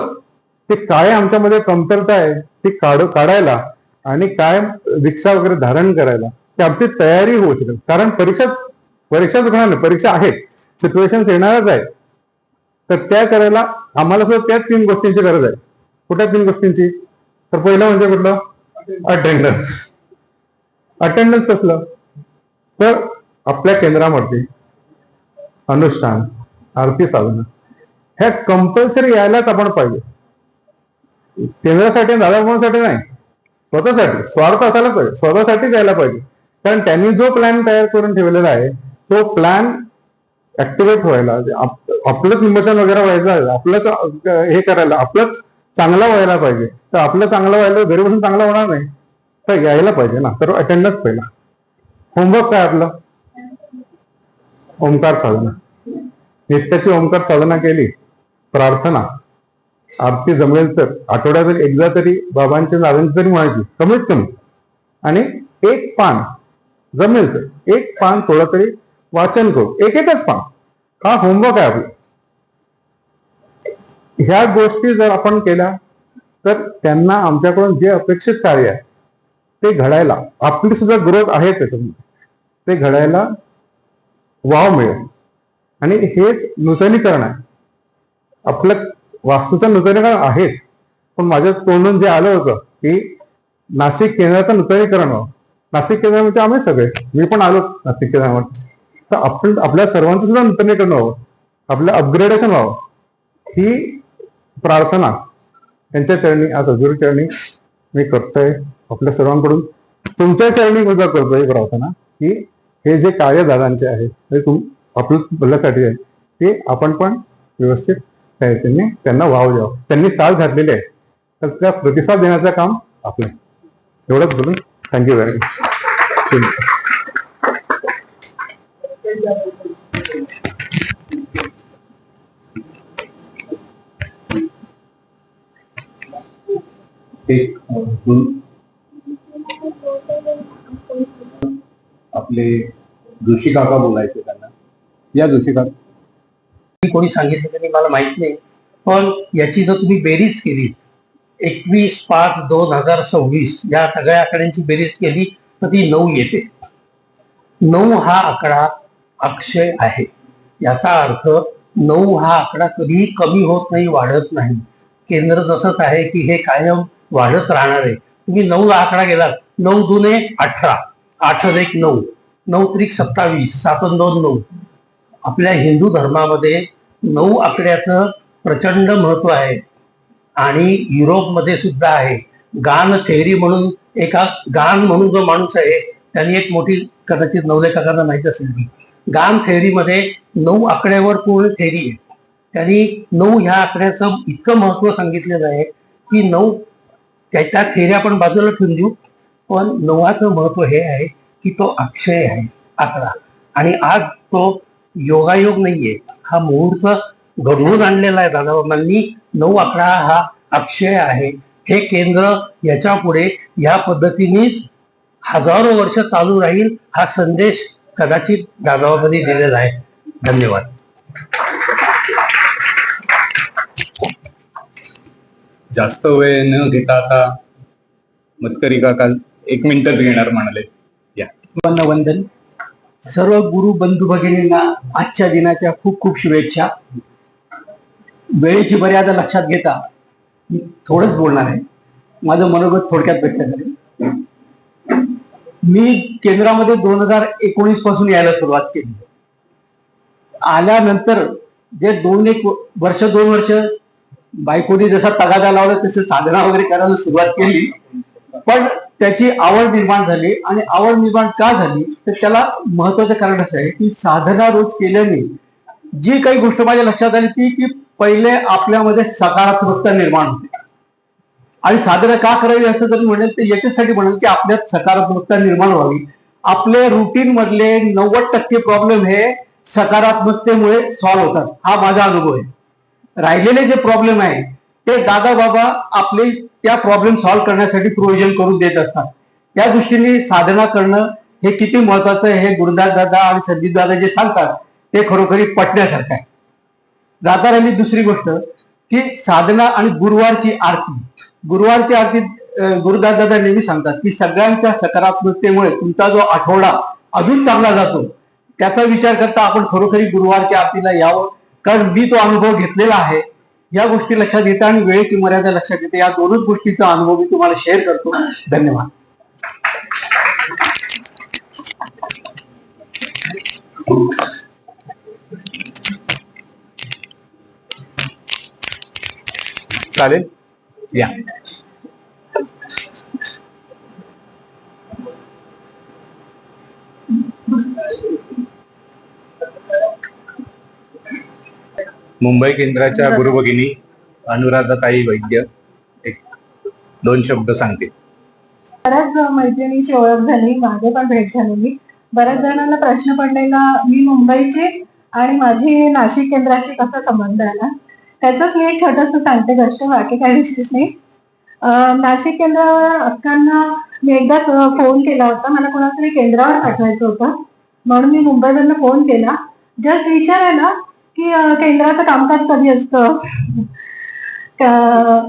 ते काय आमच्यामध्ये कमतरता आहे ती काढायला आणि काय दीक्षा वगैरे धारण करायला ते आमची तयारी होऊ शकेल. कारण परीक्षा चुकणार नाही, परीक्षा आहे, सिच्युएशन येणारच आहे. तर त्या करायला आम्हाला सुद्धा त्याच 3 गोष्टींची गरज आहे. कुठल्या 3 गोष्टींची? तर पहिलं म्हणजे कुठलं? अटेंडन्स. अटेंडन्स कसलं? तर आपल्या केंद्रामध्ये अनुष्ठान, आरती, साधना ह्या कंपल्सरी यायलाच आपण पाहिजे. केंद्रासाठी, दादाभावांसाठी नाही, स्वतःसाठी. स्वार्थ असायला पाहिजे, स्वतःसाठी यायला पाहिजे. कारण त्यांनी जो प्लॅन तयार करून ठेवलेला आहे तो प्लॅन ऍक्टिव्हेट व्हायला, आपलंच विमोचन वगैरे व्हायचं, आपलंच हे करायला, आपलंच चांगलं व्हायला पाहिजे. तर आपलं चांगलं व्हायला घरी बसून चांगलं होणार नाही, तर यायला पाहिजे ना. तर अटेंडन्स पहिला. होमवर्क काय आपलं? ओंकार साधना. नित्याची ओंकार साधना केली, प्रार्थना, आरती जमेल तर आठवड्यात एकदा तरी बाबांच्या दादांची तरी म्हणायची कमीत कमी, आणि एक पान जमेल तर एक पान थोडं तरी वाचन करू, एकच पान. हा होमवर्क आहे आपला. ह्या गोष्टी जर आपण केल्या तर त्यांना आमच्याकडून जे अपेक्षित कार्य आहे ते घडायला, आपली सुद्धा ग्रोथ आहे त्याच्यामध्ये, ते घडायला वाव मिळेल. आणि हेच नूतनीकरण आहे. आपलं वास्तूचं नूतनीकरण आहेच, पण माझ्या तोंडून जे आलं होतं की नाशिक केंद्राचं नूतनीकरण व्हावं. नाशिक केंद्र म्हणजे आम्ही सगळे, मी पण आलो नाशिक केंद्रावर. तर आपण आपल्या सर्वांचं सुद्धा नूतनीकरण व्हावं, आपलं अपग्रेडेशन व्हावं, ही प्रार्थना त्यांच्या चरणी, आज हजूर चरणी मी करतोय. आपल्या सर्वांकडून तुमच्या चरणी सुद्धा करतोय प्रार्थना की हे जे कार्य दादांचे आहे ते आपल्या भल्यासाठी आहे, ते आपण पण व्यवस्थित त्यांना वाव द्यावं. त्यांनी साथ घातलेली आहे, तर त्या प्रतिसाद देण्याचं काम आपलं. एवढंच बोलून थँक्यू व्हेरी मच. आपले जोशी काका बोलायचे त्यांना. या जोशी काका कोणी सांगितलं तरी मला माहित नाही, पण याची जर तुम्ही बेरीज केली 21/5/2026 या सगळ्या आकड्यांची बेरीज केली तर ती 9 येते. 9 हा आकडा अक्षय आहे. याचा अर्थ 9 हा आकडा कधीही कमी होत नाही, वाढत नाही. केंद्र तसंच आहे की हे कायम वाढत राहणार आहे. तुम्ही 9 ला आकडा गेलात, 9 दुने 18, 8 1 9, 9 त्रिक 27, 7 2 9. आपल्या हिंदू धर्मामध्ये 9 आकड्याचं प्रचंड महत्व आहे आणि युरोपमध्ये सुद्धा आहे. गान थेअरी म्हणून गान म्हणून जो माणूस आहे त्यांनी एक मोठी, कदाचित नवलेखकांना माहित असेल की गान थेअरीमध्ये 9 आकड्यावर पूर्ण थेअरी आहे. त्यांनी 9 ह्या आकड्याचं इतकं महत्व सांगितलेलं आहे की 9 त्या थेअरी आपण बाजूला ठेवून देऊ, पण 9चं महत्व हे आहे की तो अक्षय आहे आकडा. आणि आज तो योगायोग नाहीये, हा मुहूर्त घडवून आणलेला आहे दादाबाबांनी. 9 आकडा हा अक्षय आहे. हे केंद्र याच्या पुढे या पद्धतीनेच हजारो वर्ष चालू राहील, हा संदेश कदाचित दादाबाबांनी दिलेला आहे. धन्यवाद. जास्त वेळ न घेता आता मतकरी काका 1 मिनिटच घेणार म्हणाले. या वंदन. सर्व गुरु बंधू भगिनींना आजच्या दिनाच्या खूप खूप शुभेच्छा. वेळेची मर्यादा लक्षात घेता मी थोडंच बोलणार आहे. माझं मनोगत थोडक्यात व्यक्त करेन. मी केंद्रामध्ये 2019 पासून यायला सुरुवात केली. आल्यानंतर जे 2 वर्ष बायकोनी जसा तगादा लावला तसे साधना वगैरे करायला सुरुवात केली, पण त्याची आवड निर्माण झाली. आणि आवड निर्माण का झाली तर त्याला महत्वाचं कारण असं आहे की साधना रोज केल्याने जी काही गोष्ट माझ्या लक्षात आली ती की पहिले आपल्यामध्ये सकारात्मकता निर्माण होते. आणि साधना का करावी असं जर म्हणेल तर याच्यासाठी म्हणेल की आपल्यात सकारात्मकता निर्माण व्हावी. आपले रुटीन मधले 90% प्रॉब्लेम हे सकारात्मकतेमुळे सॉल्व्ह होतात, हा माझा अनुभव आहे. राहिलेले जे प्रॉब्लेम आहे ते दादा बाबा आपले त्या प्रॉब्लेम सॉल्व्ह करण्यासाठी प्रोव्हिजन करून देत असतात. त्या दृष्टीने साधना करणं हे किती महत्वाचं आहे हे गुरुदास दादा आणि संदीप दादा जे सांगतात ते खरोखरी पटण्यासारखं आहे. जाता राहिली दुसरी गोष्ट की साधना आणि गुरुवारची आरती. गुरुवारची आरती गुरुदास दादा नेहमी सांगतात की सगळ्यांच्या सकारात्मकतेमुळे तुमचा जो आठवडा अजून चांगला जातो. त्याचा विचार करता आपण खरोखरी गुरुवारच्या आरतीला यावं, कारण मी तो अनुभव घेतलेला आहे. या गोष्टी लक्षात घेता आणि वेळेची मर्यादा लक्षात घेता या दोनच गोष्टीचा अनुभव मी तुम्हाला शेअर करतो. धन्यवाद. चालेल. या मुंबई केंद्राच्या गुरुभगिनी अनुराधाताई वैद्य 1-2 शब्द सांगते. बऱ्याच मैत्रिणीची ओळख झाली, मागे पण भेट झालेली. बऱ्याच जणांना प्रश्न पडलेला मी मुंबईची आणि माझी नाशिक केंद्राशी कसा संबंध आला, त्याचंच मी एक छोटंसं सांगते गोष्ट, बाकी काही विशेष नाही. नाशिक केंद्रावर अक्कांना मी एकदा फोन केला होता. मला कोणातरी केंद्रावर पाठवायचं होतं म्हणून मी मुंबईवरनं फोन केला जस्ट विचारायला की केंद्राचं कामकाज कधी असतं,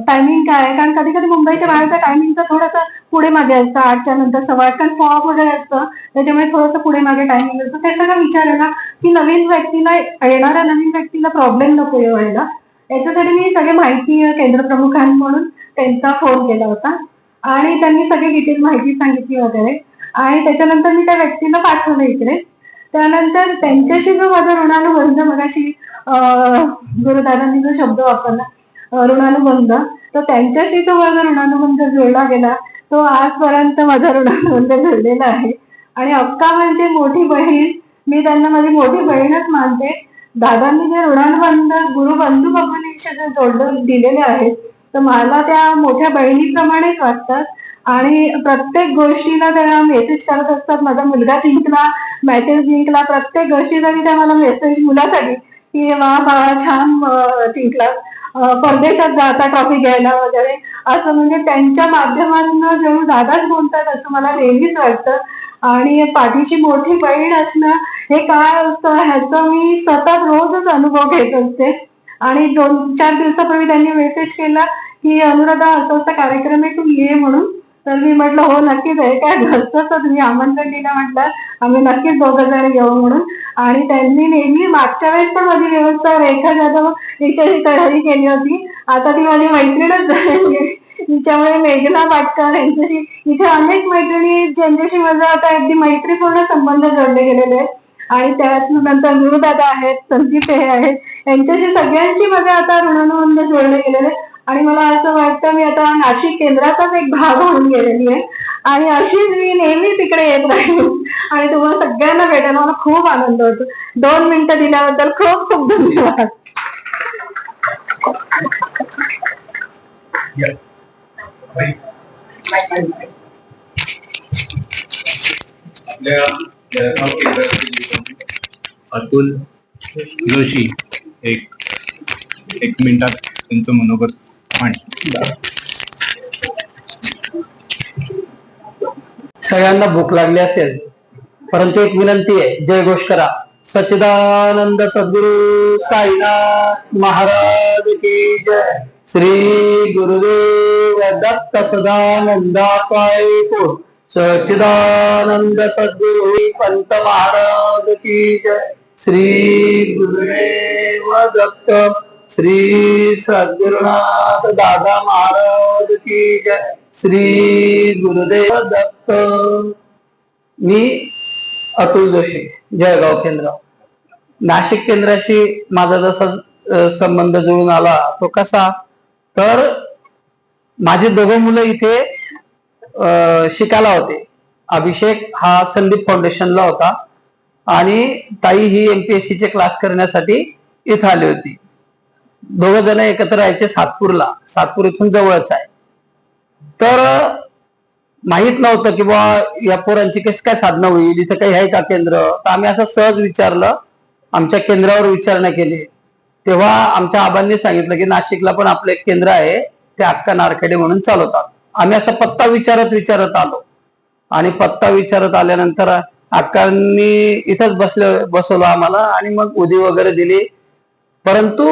टायमिंग काय. कारण कधी कधी मुंबईच्या बाहेरच्या टायमिंगचं थोडंसं पुढे मागे असतं, 8च्या नंतर 8:15, कारण फॉग वगैरे असतं त्याच्यामुळे थोडंसं पुढे मागे टायमिंग असतं. ते सगळं विचारायला की नवीन व्यक्तीला, येणाऱ्या नवीन व्यक्तीला प्रॉब्लेम नको व्हायला, याच्यासाठी मी सगळी माहिती केंद्र प्रमुखांकडून त्यांचा फोन केला होता आणि त्यांनी सगळी डिटेल माहिती सांगितली वगैरे. आणि त्याच्यानंतर मी त्या व्यक्तीला पाठवलं इकडे. त्यानंतर त्यांच्याशी जो माझा ऋणानुबंध, मगाशी गुरुदादांनी जो शब्द वापरला ऋणानुबंध, तर त्यांच्याशी जो माझा ऋणानुबंध जोडला गेला तो आजपर्यंत माझा ऋणानुबंध जोडलेला आहे. आणि अक्का म्हणजे मोठी बहीण, मी त्यांना माझी मोठी बहीणच मानते. दादांनी जे ऋणानुबंध गुरुबंधू भगिनीशी जे जोडलं दिलेले आहेत तर मला त्या मोठ्या बहिणीप्रमाणेच वाटतात. आणि प्रत्येक गोष्टीला त्या मेसेज करत असतात. माझा मुलगा जिंकला, मॅचेस जिंकला, प्रत्येक गोष्टीसाठी त्या मला मेसेज मुलासाठी की वा बाळा छान जिंकला, परदेशात जाता ट्रॉफी घ्यायला वगैरे, असं म्हणजे त्यांच्या माध्यमातून जेव्हा दादाच बोलतात असं मला नेहमीच वाटतं. आणि पाठीशी मोठी बहीण असणं हे काय असतं ह्याचा मी सतत रोजच अनुभव घेत असते. आणि 2-4 दिवसापूर्वी त्यांनी मेसेज केला की अनुराधा असा असा कार्यक्रम आहे, तू ये म्हणून. तर मी म्हटलं हो नक्कीच आहे, काय घरचंच तुम्ही आमंत्रण दिलं, म्हटलं आम्ही नक्कीच 2 जण येऊ म्हणून. आणि त्यांनी नेहमी मागच्या वेळेस पण माझी व्यवस्था रेखा जाधव हिच्याशी तयारी केली होती. आता ती माझी मैत्रीणच झाली. तिच्यामुळे मेघना पाटकर यांच्याशी, इथे अनेक मैत्रिणी ज्यांच्याशी माझा आता अगदी मैत्रीपूर्ण संबंध जोडले गेलेले आहेत. आणि त्यानंतर गुरुदादा आहेत, संदीप हे आहेत, यांच्याशी सगळ्यांशी माझे आता ऋणानुबंध जोडले गेलेले आणि मला असं वाटतं मी आता नाशिक केंद्राचाच एक भाग होऊन गेलेली आहे आणि अशीच मी नेहमी तिकडे येत राहील आणि तुम्हाला सगळ्यांना भेटायला मला खूप आनंद होतो. 2 मिनिटं दिल्याबद्दल खूप खूप धन्यवाद. अतुल जोशी एक मिनिटात त्यांचं मनोगत सगळ्यांना भूक लागली असेल, परंतु एक विनंती आहे, जयघोष करा. सच्चिदानंद सद्गुरु साईनाथ महाराज की जय. श्री गुरुदेव दत्त सदानंदाचा ऐकून सच्चिदानंद सद्गुरु पंत महाराज की जय. श्री गुरुदेव दत्त श्री सद्गुरुनाथ दादा महाराज की जय. श्री गुरुदेव दत्त. मी अतुल जोशी, जळगाव केंद्र. नाशिक केंद्राशी माझा जसा संबंध जुळून आला तो कसा, तर माझे दोघं मुलं इथे शिकायला होते. अभिषेक हा संदीप फाउंडेशनला होता आणि ताई ही MPSC चे क्लास करण्यासाठी इथं आली होती. दोघ जण एकत्र राहायचे सातपूरला. सातपूर इथून जवळच आहे. तर माहित नव्हतं की बा या पोरांची कशी काय साधना होईल, इथं काही आहे का केंद्र. तर आम्ही असं सहज विचारलं, आमच्या केंद्रावर विचारणा केली. तेव्हा आमच्या आबांनी सांगितलं की नाशिकला पण आपलं एक केंद्र आहे, ते अक्का नारखेडे म्हणून चालवतात. आम्ही असा पत्ता विचारत आलो आणि पत्ता विचारत आल्यानंतर अक्कांनी इथंच बसवलं आम्हाला आणि मग उदी वगैरे दिली. परंतु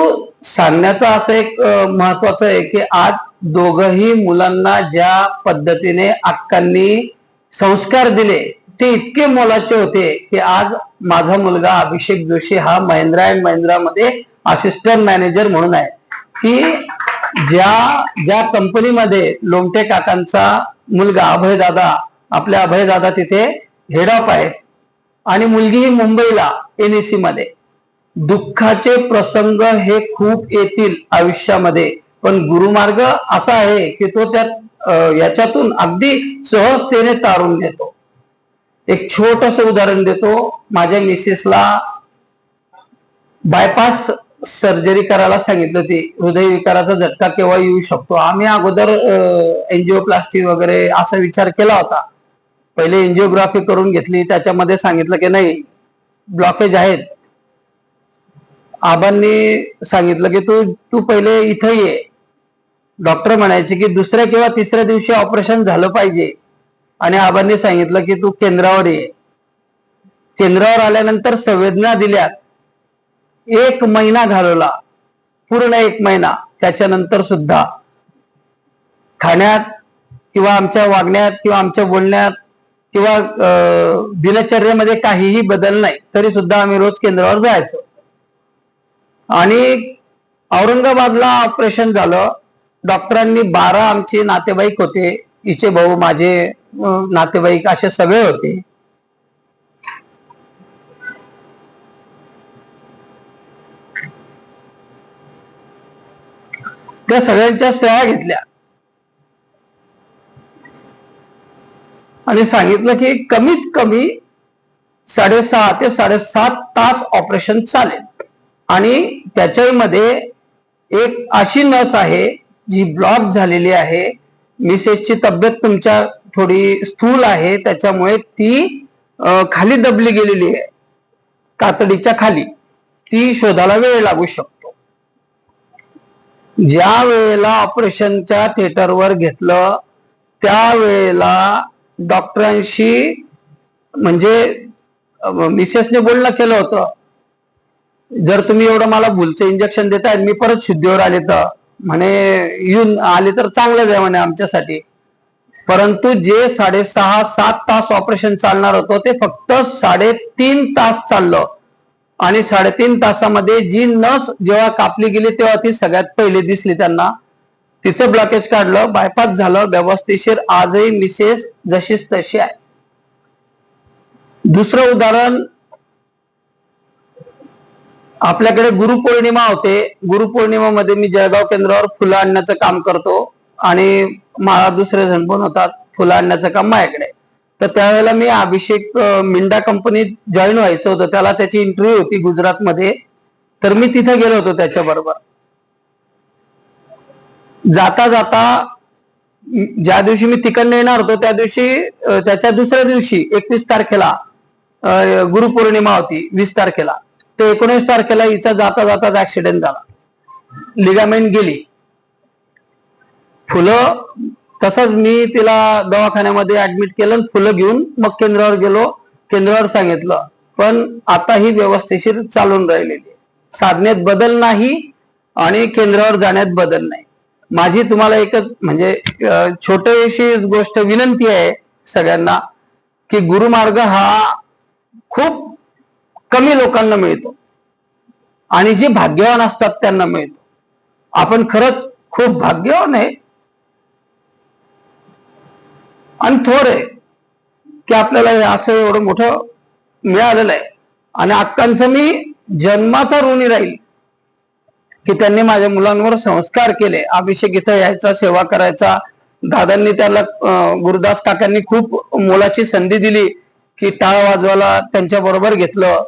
सांगण्याचं असं एक महत्वाचं आहे की आज दोघही मुलांना ज्या पद्धतीने अक्कांनी संस्कार दिले ते इतके मोलाचे होते की आज माझा मुलगा अभिषेक जोशी हा महिंद्रा अँड महिंद्रा मध्ये असिस्टंट मॅनेजर म्हणून आहे. की ज्या कंपनीमध्ये लोमटे काकांचा मुलगा अभयदादा, आपल्या अभयदादा तिथे हेड ऑफ आहे आणि मुलगी ही मुंबईला NEC मध्ये. दुःखाचे प्रसंग हे खूप येतील आयुष्यामध्ये, पण गुरुमार्ग असा आहे की तो त्यात याच्यातून अगदी सहजतेने तारून देतो. एक छोटस उदाहरण देतो. माझ्या मिसेसला बायपास सर्जरी करायला सांगितली होती. हृदयविकाराचा झटका केव्हा येऊ शकतो. आम्ही अगोदर एंजिओप्लास्टी वगैरे असा विचार केला होता. पहिले एंजिओग्राफी करून घेतली, त्याच्यामध्ये सांगितलं की नाही ब्लॉकेज आहेत. आबांनी सांगितलं की तू पहिले इथं ये. डॉक्टर म्हणायचे की दुसऱ्या किंवा तिसऱ्या दिवशी ऑपरेशन झालं पाहिजे आणि आबांनी सांगितलं की तू केंद्रावर ये. केंद्रावर आल्यानंतर संवेदना दिल्यात. 1 महिना घालवला, पूर्ण 1 महिना. त्याच्यानंतर सुद्धा खाण्यात किंवा आमच्या वागण्यात किंवा आमच्या बोलण्यात किंवा दिनचर्येमध्ये काहीही बदल नाही. तरी सुद्धा आम्ही रोज केंद्रावर जायचो. आणि औरंगाबादला ऑपरेशन झालं. डॉक्टरांनी 12 आमचे नातेवाईक होते, हिचे भाऊ, माझे नातेवाईक असे सगळे होते. त्या सगळ्यांच्या सेवा घेतल्या आणि सांगितलं की कमीत कमी 6.5 ते 7.5 तास ऑपरेशन चालेल आणि त्याच्यामध्ये एक अशी नस आहे जी ब्लॉक झालेली आहे. मिसेसची तब्येत तुमच्या थोडी स्थूल आहे, त्याच्यामुळे ती खाली दबली गेलेली आहे, कातडीच्या खाली. ती शोधायला वेळ लागू शकतो. ज्या वेळेला ऑपरेशनच्या थिएटरवर घेतलं त्यावेळेला डॉक्टरांशी म्हणजे मिसेसने बोलणं केलं होतं, जर तुम्ही एवढं मला भूलचं इंजेक्शन देताय, मी परत शुद्धीवर आले तर म्हणे येऊन आले तर चांगलंच आहे म्हणे आमच्यासाठी. परंतु जे 6.5-7 तास ऑपरेशन चालणार होतं ते फक्त 3.5 तास चाललं आणि 3.5 तासामध्ये जी नस जेव्हा कापली गेली तेव्हा ती सगळ्यात पहिले दिसली त्यांना. तिचं ब्लॉकेज काढलं, बायपास झालं व्यवस्थिशीर. आजही मिसेस जशीच तशी आहे. दुसरं उदाहरण आपल्याकडे गुरुपौर्णिमा होते. गुरुपौर्णिमेमध्ये मी जळगाव केंद्रावर फुलं आणण्याचं काम करतो आणि मला दुसरे जण पण होतात फुलं आणण्याचं काम माझ्याकडे. तर त्यावेळेला मी अभिषेक मिंडा कंपनीत जॉईन व्हायचं होतं, त्याला त्याची इंटरव्ह्यू होती गुजरातमध्ये. तर मी तिथे गेलो होतो त्याच्याबरोबर. जाता जाता ज्या दिवशी मी तिकडनं येणार होतो त्या दिवशी, त्याच्या दुसऱ्या दिवशी 21 तारखेला गुरुपौर्णिमा होती, 20 तारखेला. तर 19 तारखेला हिचा जाता जाताच ऍक्सिडेंट झाला, लिगामेंट गेली. फुलं तसंच मी तिला दवाखान्यामध्ये ऍडमिट केलं, फुलं घेऊन मग केंद्रावर गेलो. केंद्रावर सांगितलं, पण आता ही व्यवस्थेशीर चालून राहिलेली, साधनेत बदल नाही आणि केंद्रावर जाण्यात बदल नाही. माझी तुम्हाला एकच म्हणजे छोटीशी गोष्ट विनंती आहे सगळ्यांना, की गुरुमार्ग हा खूप कमी लोकांना मिळतो आणि जे भाग्यवान असतात त्यांना मिळतो. आपण खरंच खूप भाग्यवान आहे आणि थोर आहे की आपल्याला हे असं एवढं मोठं मिळालेलं आहे. आणि अक्कांचं मी जन्माचा ऋणी राहील की त्यांनी माझ्या मुलांवर संस्कार केले. अभिषेक इथं यायचा, सेवा करायचा. दादांनी त्याला गुरुदास काकांनी खूप मोलाची संधी दिली की टाळ वाजवायला त्यांच्या बरोबर घेतलं.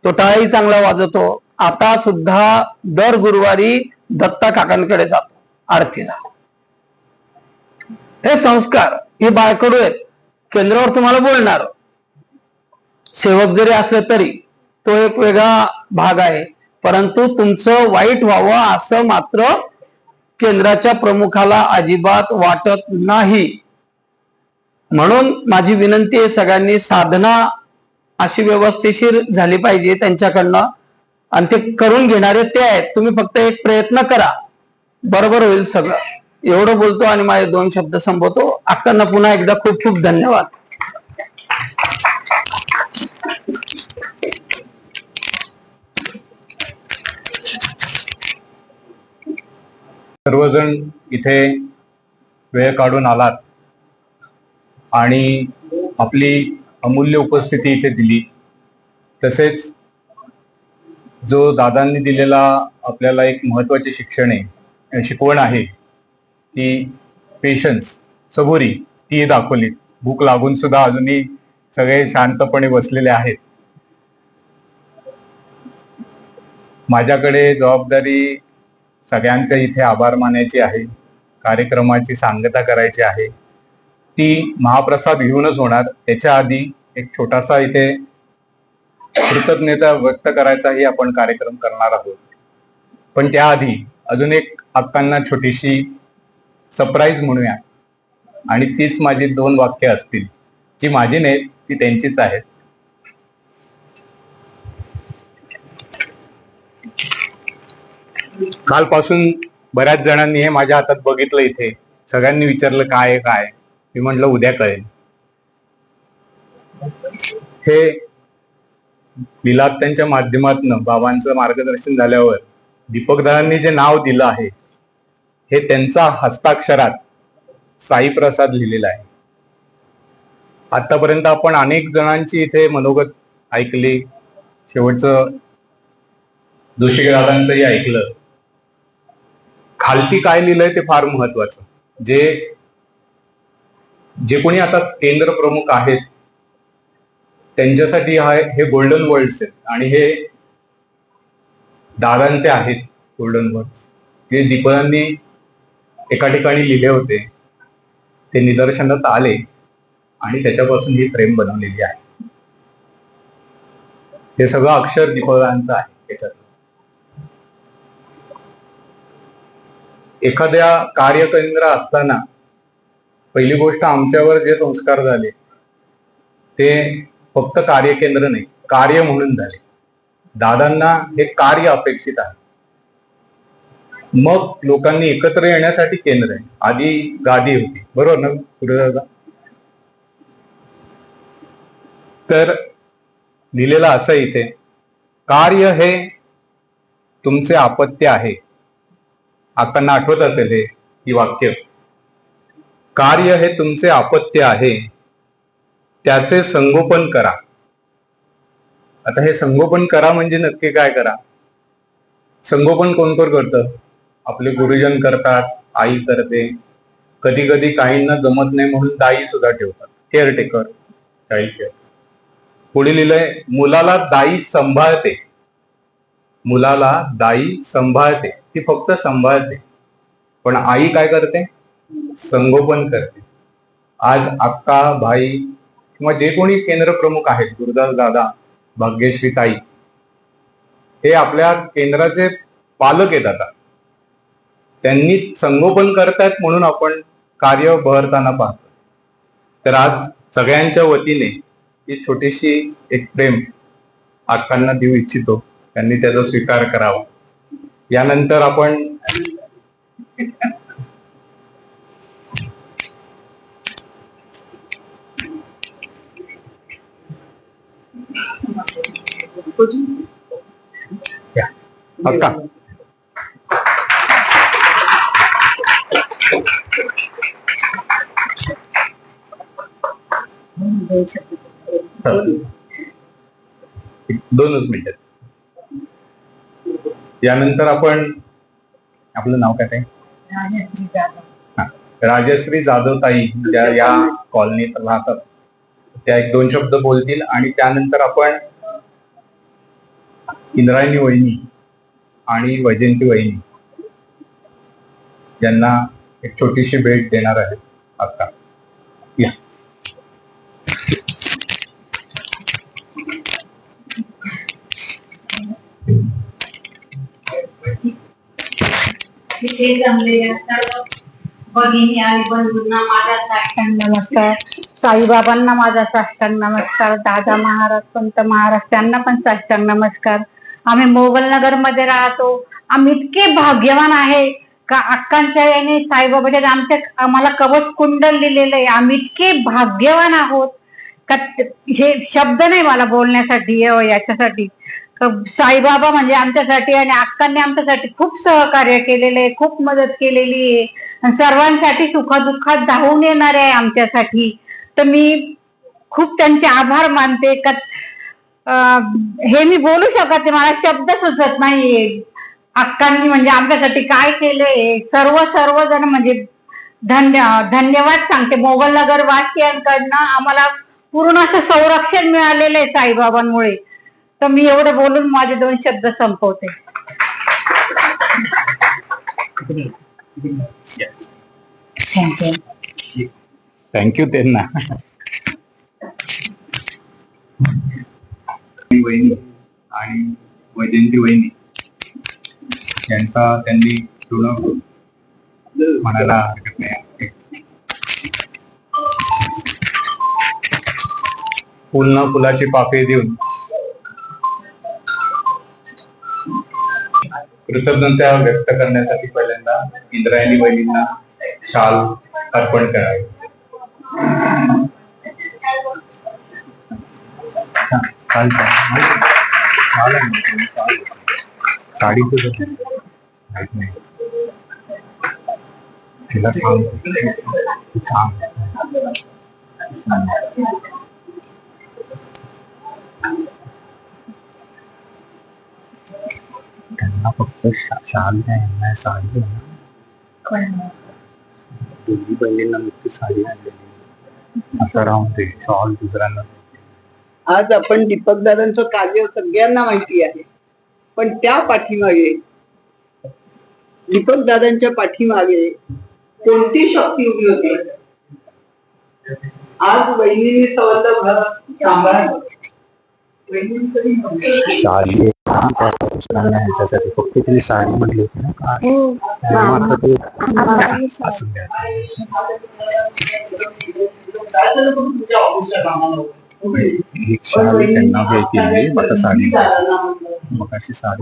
तो टाळही चांगला वाजवतो. आता सुद्धा दर गुरुवारी दत्ता काकांकडे जातो आरतीला. हे संस्कार हे बाळकडू आहेत. केंद्रावर तुम्हाला बोलणार सेवक जरी असले तरी तो एक वेगळा भाग आहे, परंतु तुमचं वाईट व्हावं असं मात्र केंद्राच्या प्रमुखाला अजिबात वाटत नाही. म्हणून माझी विनंती आहे, सगळ्यांनी साधना अशी व्यवस्थेशीर झाली पाहिजे त्यांच्याकडनं, आणि ते करून घेणारे ते आहेत. तुम्ही फक्त एक प्रयत्न करा, बरोबर होईल सगळं. एवढं बोलतो आणि माझे 2 शब्द संपवतो. अक्कांना पुन्हा एकदा खूप खूप धन्यवाद. सर्वजण इथे वेळ काढून आलात आणि आपली अमूल्य उपस्थिती इथे दिली. तसेच जो दादांनी दिलेला आपल्याला एक महत्वाचे शिकवण आहे की पेशन्स, सबुरी, ती दाखवली. भूक लागून सुद्धा अजूनही सगळे शांतपणे बसलेले आहेत. माझ्याकडे जबाबदारी सगळ्यांचे इथे आभार मानायची आहे, कार्यक्रमाची सांगता करायची आहे. ती महाप्रसाद घेऊनच होणार. त्याच्या आधी एक छोटासा इथे कृतज्ञता व्यक्त करायचाही आपण कार्यक्रम करणार आहोत. पण त्याआधी अजून एक अक्कांना छोटीशी सरप्राईज म्हणूया, आणि तीच माझी 2 वाक्य असतील, जी माझी नाहीत, ती त्यांचीच आहेत. कालपासून बऱ्याच जणांनी हे माझ्या हातात बघितलं. इथे सगळ्यांनी विचारलं काय आहे काय. मी म्हटलं उद्या कळेल. हे विलात्यांच्या माध्यमातून बाबांचं मार्गदर्शन झाल्यावर दीपकदादांनी जे नाव दिलं आहे हे त्यांचा हस्ताक्षरात साई प्रसाद लिहिलेला आहे. आतापर्यंत आपण अनेक जणांची इथे मनोगत ऐकले, शेवटचं जोशी दादांचंही ऐकलं. खालती काय लिहिलंय ते फार महत्वाचं. जे कोणी आता केंद्र प्रमुख आहेत त्यांच्यासाठी हे गोल्डन वर्ड्स आहेत, आणि हे दादांचे आहेत गोल्डन वर्ड्स. ते दीपकांनी एका ठिकाणी लिहिले होते, ते निदर्शनात आले आणि त्याच्यापासून ही फ्रेम बनवलेली आहे. हे सगळं अक्षर दीपकांचं आहे. त्याच्यात एखाद्या कार्यकेंद्र असताना पहिली गोष्ट आमच्यावर जे संस्कार झाले ते फक्त कार्यकेंद्र नाही, कार्य म्हणून झाले. दादांना हे कार्य अपेक्षित आहे. मग लोकांनी एकत्र येण्यासाठी केंद्र आहे. आधी गादी होती, बरोबर ना पुढे दादा? तर लिहिलेलं असं इथे, कार्य हे तुमचे अपत्य आहे. आकांना आठवत असेल ही वाक्य. कार्य हे तुमचे अपत्य आहे, त्याचे संगोपन करा. आता हे संगोपन करा म्हणजे नक्की काय करा? संगोपन कोण कोण करतं? आपले गुरुजन करतात, आई करते, कधी कधी काहींना जमत नाही म्हणून दाई सुद्धा ठेवतात, केअरटेकर, चाइल्ड केअर. पुढे लिहिलंय, मुलाला दाई सांभाळते. मुलाला दाई सांभाळते, ती फक्त सांभाळते, पण आई काय करते? संगोपन करते. आज अक्का, भाई किंवा जे कोणी केंद्र प्रमुख आहेत, गुरुदास दादा, भाग्यश्री ताई, हे आपल्या केंद्राचे पालक आहेत. आता त्यांनी संगोपन करतात म्हणून आपण कार्य बहरताना पाहतो. तर आज सगळ्यांच्या वतीने ही छोटीशी एक प्रेम अक्कांना देऊ इच्छितो. त्यांनी त्याचा स्वीकार करावा. यानंतर आपण अक्का दोनच मिनिट. यानंतर आपण, आपलं नाव काय? राजश्री जाधव ताई, ज्या या कॉलनीत राहतात, त्या एक दोन शब्द बोलतील आणि त्यानंतर आपण इंद्रायणी वहिनी आणि वैजयंती वहिनी यांना एक छोटीशी भेट देणार आहे. आता या. तिथे जमलेल्या सर्व भगिनी आणि बंधूंना माझा साष्टांग नमस्कार. साईबाबांना माझा साष्टांग नमस्कार. दादा महाराज, संत महाराज त्यांना पण साष्टांग नमस्कार. आम्ही मोगलनगर मध्ये राहतो. आम्ही इतके भाग्यवान आहे का अक्कांच्या याने साईबाबाच्या आम्हाला कवच कुंडल दिलेलं आहे. आम्ही इतके भाग्यवान आहोत का हे शब्द नाही मला बोलण्यासाठी याच्यासाठी. साईबाबा म्हणजे आमच्यासाठी आणि अक्कांनी आमच्यासाठी खूप सहकार्य केलेलं आहे, खूप मदत केलेली आहे आणि सर्वांसाठी सुखदुःखात धावून येणार आहे आमच्यासाठी. तर मी खूप त्यांचे आभार मानते. का हे मी बोलू शकत नाही, मला शब्द सुचत नाहीये. अक्कांनी म्हणजे आमच्यासाठी काय केलंय, सर्वजण म्हणजे धन्यवाद सांगते. मोगलनगर वासियांकडनं आम्हाला पूर्ण असं संरक्षण मिळालेलं आहे साईबाबांमुळे. तर मी एवढं बोलून माझे 2 शब्द संपवते. थँक्यू त्यांना. वहिनी आणि वैजयंती वहिनी यांचा त्यांनी ऋण म्हणायला हरकत नाही. फुल न फुलाची पाकळी देऊन कृतज्ञता व्यक्त करण्यासाठी पहिल्यांदा इंद्रायणी वहिनींना शाल अर्पण करावे. साडी नाही तिला सांग. त्यांना फक्त शाल द्या, साडी दोन्ही बहिणींना नुकती साडी आणलेली. आता राहून दे, शॉल दुसऱ्यांना. आज आपण दीपक दादांचं कार्य सगळ्यांना माहिती आहे, पण त्या पाठीमागे, दीपक दादांच्या पाठीमागे कोणती शक्ती उभी होती? आज वहिनीने संबंध घर सांभाळलं. साडी ह्याच्यासाठी फक्त तिने साडी म्हटली होती ना का? असं द्या. एक साडी त्यांना हे केली, आता साडी मग अशी साडी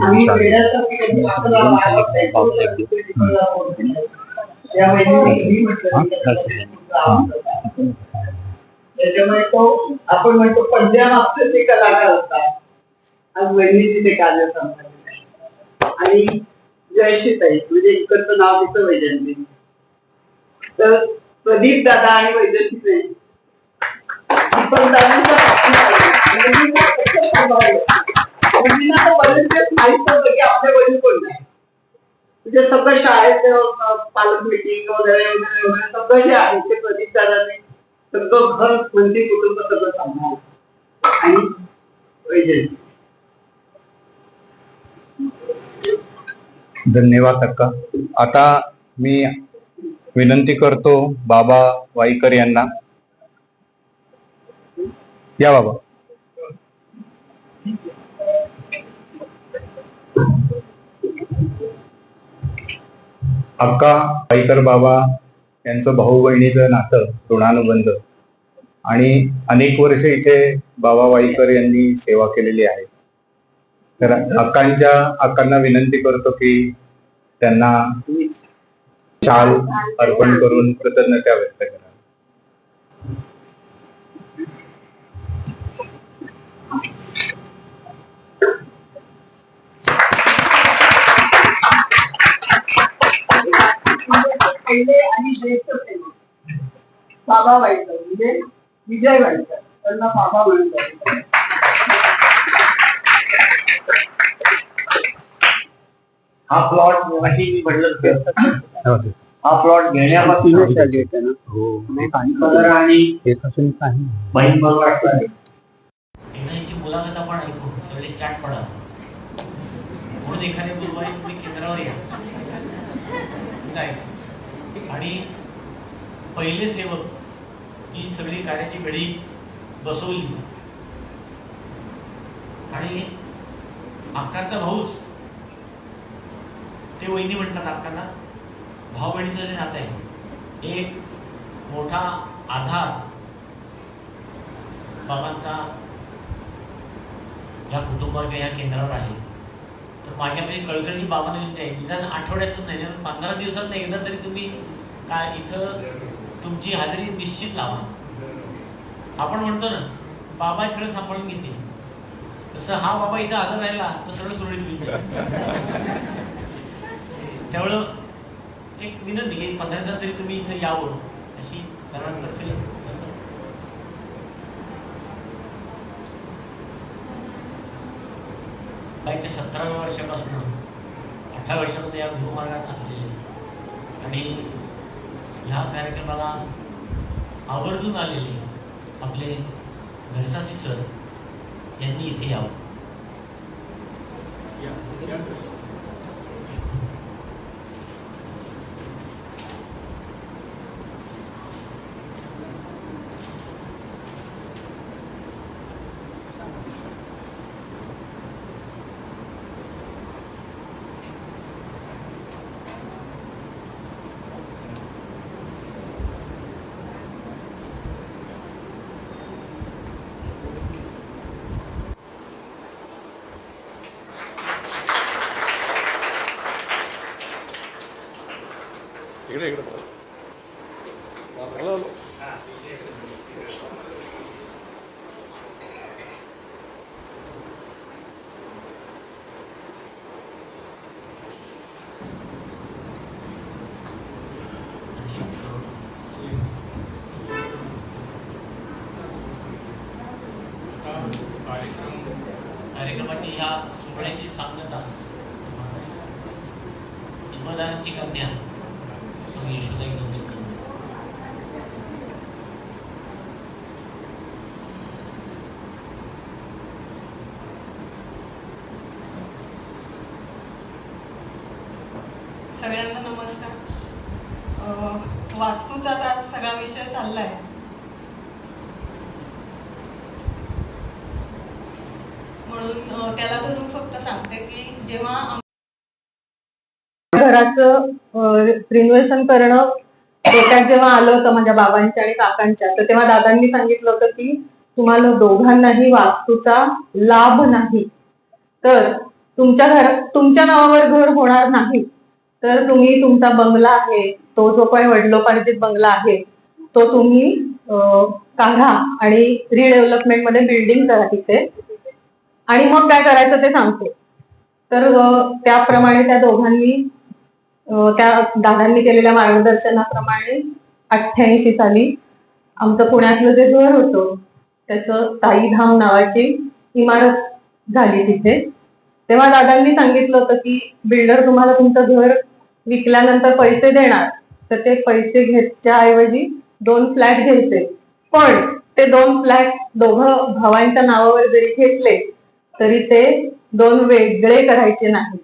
त्याच्यामुळे तो आपण म्हणतो पडद्यामागचे जे कलाकार होता, आज वहिनीने ते कार्य सांभाळले. आणि जयश्रीताई म्हणजे इकडचं नाव तिथं वैजयंती. तर प्रदीप दादा आणि वैजयंती दीपक दादांच्या भाऊजींना तर बरेच माहित नव्हतं की आपले वडील कोण आहे. म्हणजे सगळं शाळेत पालक मिटिंग वगैरे वगैरे वगैरे सगळं जे आहे ते प्रदीप दादाने सगळं घर मंत्री कुटुंब सगळं सांभाळलं आणि वैजयंती. धन्यवाद अक्का. आता मी विनंती करतो बाबा वाईकर यांना. या बाबा. अक्का वाईकर बाबा यांचं भाऊ बहिणीचं नातं, ऋणानुबंध, आणि अनेक वर्ष इथे बाबा वाईकर यांनी सेवा केलेली आहे. तर अक्कांना विनंती करतो की त्यांना शाल अर्पण करून कृतज्ञता व्यक्त करा. पहिले आणि ज्येष्ठ सेवक बाबा वाईकर म्हणजे विजय वाईकर, त्यांना बाबा म्हणतात. हा प्लॉट मी म्हटलं हा प्लॉट घेण्यापासून कलर आणि बहीण भाऊ वाटतं. यांची मुलाखत आपण ऐकू, सगळे चाट पडा म्हणून एखाद्या गुरुवारी तुम्ही केंद्रावर या आणि पहिले सेवक ही सगळी कार्याची घडी बसवली आणि अक्काचा भाऊच ते वहिनी म्हणतात अक्कांना. भाऊ बहिणीचं जे नातं आहे एक मोठा आधार बाबांचा या कुटुंबाच्या या केंद्रावर आहे. तर माझ्यामध्ये कळकळी बाबांना विनंती आहे, निदान आठवड्यातून नाही 15 दिवसात नाही एकदा तरी तुम्ही काय इथं तुमची हजेरी निश्चित लावा. आपण म्हणतो ना बाबा सगळं सांभाळून घेतील, तसं हा बाबा इथं हजर राहिला तर सगळं सुरळीत होईल. त्यामुळं एक विनंती की 15 दिवसात तरी तुम्ही इथं यावं अशी सर्वांतर्फे. बाईच्या 17व्या वर्षापासून 18 वर्षामध्ये या गुरुमार्गात असलेले आणि ह्या कार्यक्रमाला आवर्जून आलेले आपले घरसासी सर यांनी इथे यावं. कार्यक्रमाची ह्या सोहळ्याची सांगता जन्मदानाची कन्या यशोदाई गंभीरकर. सगळ्यांना नमस्कार. वास्तूचा आज सगळा विषय चाललाय. म्हणून त्याला धरून फक्त सांगते की जेव्हा घराचं रिनोव्हेशन करणं डोक्यात जेव्हा आलं होतं माझ्या बाबांच्या आणि काकांच्या, तर तेव्हा दादांनी सांगितलं होतं की तुम्हाला दोघांनाही वास्तूचा लाभ नाही, तर तुमच्या घरात तुमच्या नावावर घर होणार नाही, तर तुम्ही तुमचा बंगला आहे तो जो काही वडिलोपार्जित बंगला आहे तो तुम्ही काढा आणि रिडेव्हलपमेंट मध्ये बिल्डिंग करा तिथे, आणि मग काय करायचं ते सांगतो. तर त्याप्रमाणे त्या दोघांनी त्या दादांनी केलेल्या मार्गदर्शनाप्रमाणे 88 साली आमचं पुण्यातलं जे घर होतं त्याचं ताईधाम नावाची इमारत झाली तिथे, तेव्हा दादांनी सांगितलं होतं की बिल्डर तुम्हाला तुमचं घर विकल्यानंतर पैसे देणार, तर ते पैसे घ्यायच्या ऐवजी 2 फ्लॅट घ्यायचे. पण ते 2 फ्लॅट दोघं भावांच्या नावावर जरी घेतले तरी ते 2 वेगळे करायचे नाही.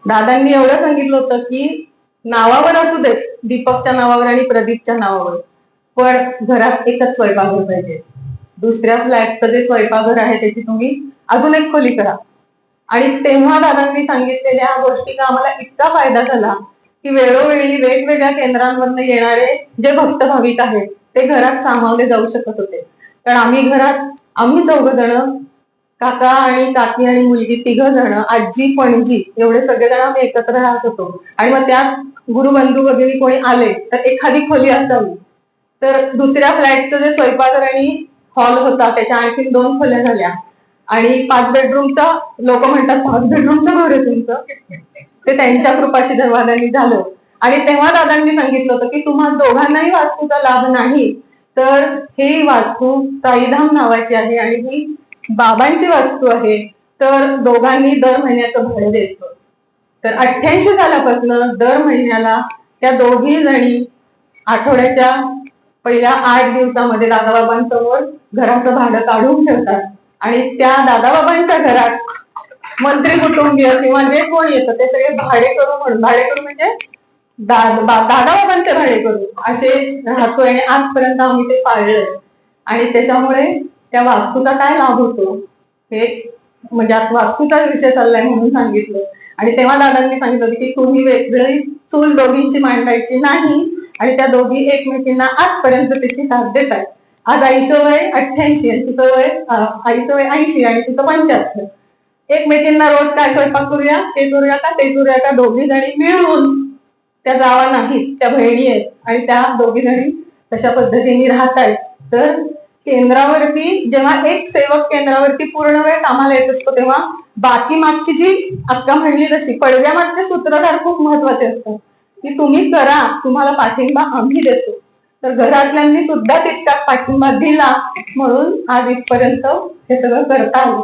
दादांनी एवढं सांगितलं होतं की नावावर असू दे, दीपकच्या नावावर आणि प्रदीपच्या नावावर, पण घरात एकच स्वयंपाकघर पाहिजे. दुसऱ्या फ्लॅटचं जे स्वयंपाकघर आहे त्याची तुम्ही अजून एक खोली करा. आणि तेव्हा दादांनी सांगितलेल्या गोष्टीचा आम्हाला इतका फायदा झाला की वेळोवेळी वेगवेगळ्या केंद्रांमधून येणारे जे भक्त भाविक आहेत ते घरात सामावले जाऊ शकत होते. कारण आम्ही 2 जण, काका आणि काकी आणि मुलगी 3 जण, आजी पणजी एवढे सगळेजण आम्ही एकत्र राहत होतो. आणि मग त्यात गुरुबंधू वगैरे कोणी आले तर एखादी खोली असावी. तर दुसऱ्या फ्लॅटचं जे स्वयंपाकघर आणि हॉल होता त्याच्या आणखी 2 खोल्या झाल्या. आणि 5 बेडरूमचं, लोक म्हणतात 5 बेडरूमचं घर आहे तुमचं, ते त्यांच्या कृपाशीर्वादाने झालं. आणि तेव्हा दादांनी सांगितलं होतं की तुम्हा दोघांनाही वास्तूचा लाभ नाही, तर ही वास्तू साईधाम नावाची आहे आणि ही बाबांची वास्तू आहे, तर दोघांनी दर महिन्याचं भाडं द्यायचं. तर 88 सालापासून दर महिन्याला त्या दोघी जणी आठवड्याच्या पहिल्या 8 दिवसामध्ये दादाबाबांसमोर घराचं भाडं काढून ठेवतात. आणि त्या दादाबाबांच्या घरात मंत्री कुटुंबीय किंवा जे कोण येतं ते सगळे भाडेकरू म्हणजे दादाबाबांचे भाडेकरू असे राहतोय. आणि आजपर्यंत आम्ही ते पाळलंय. आणि त्याच्यामुळे त्या वास्तूचा काय लाभ होतो हे म्हणजे आज वास्तूचा विषय चाललाय म्हणून सांगितलं. आणि तेव्हा दादांनी सांगितलं की तुम्ही वेगळी चूल दोघींची मांडायची नाही, आणि त्या दोघी एकमेकींना आजपर्यंत त्याची साथ देत आहेत. आज आईचं वय 88 आणि तिचं वय, आईचं वय 80 आणि तिचं 75. एकमेकींना रोज काय स्वयंपाक करूया, ते करूया का दोघी जणी मिळून, त्या जावा नाहीत, त्या बहिणी आहेत आणि त्या दोघी जणी तशा पद्धतीने राहत आहेत. तर केंद्रावरती जेव्हा एक सेवक केंद्रावरती पूर्ण वेळ कामाला येत असतो तेव्हा बाकी मागची जी अक्का म्हणली तशी पडद्या मागचे सूत्रधार खूप महत्वाचे असतात की तुम्ही करा, तुम्हाला पाठिंबा आम्ही देतो. तर घरातल्यांनी सुद्धा तितकाच पाठिंबा दिला म्हणून आज इथपर्यंत हे सगळं करता आलं.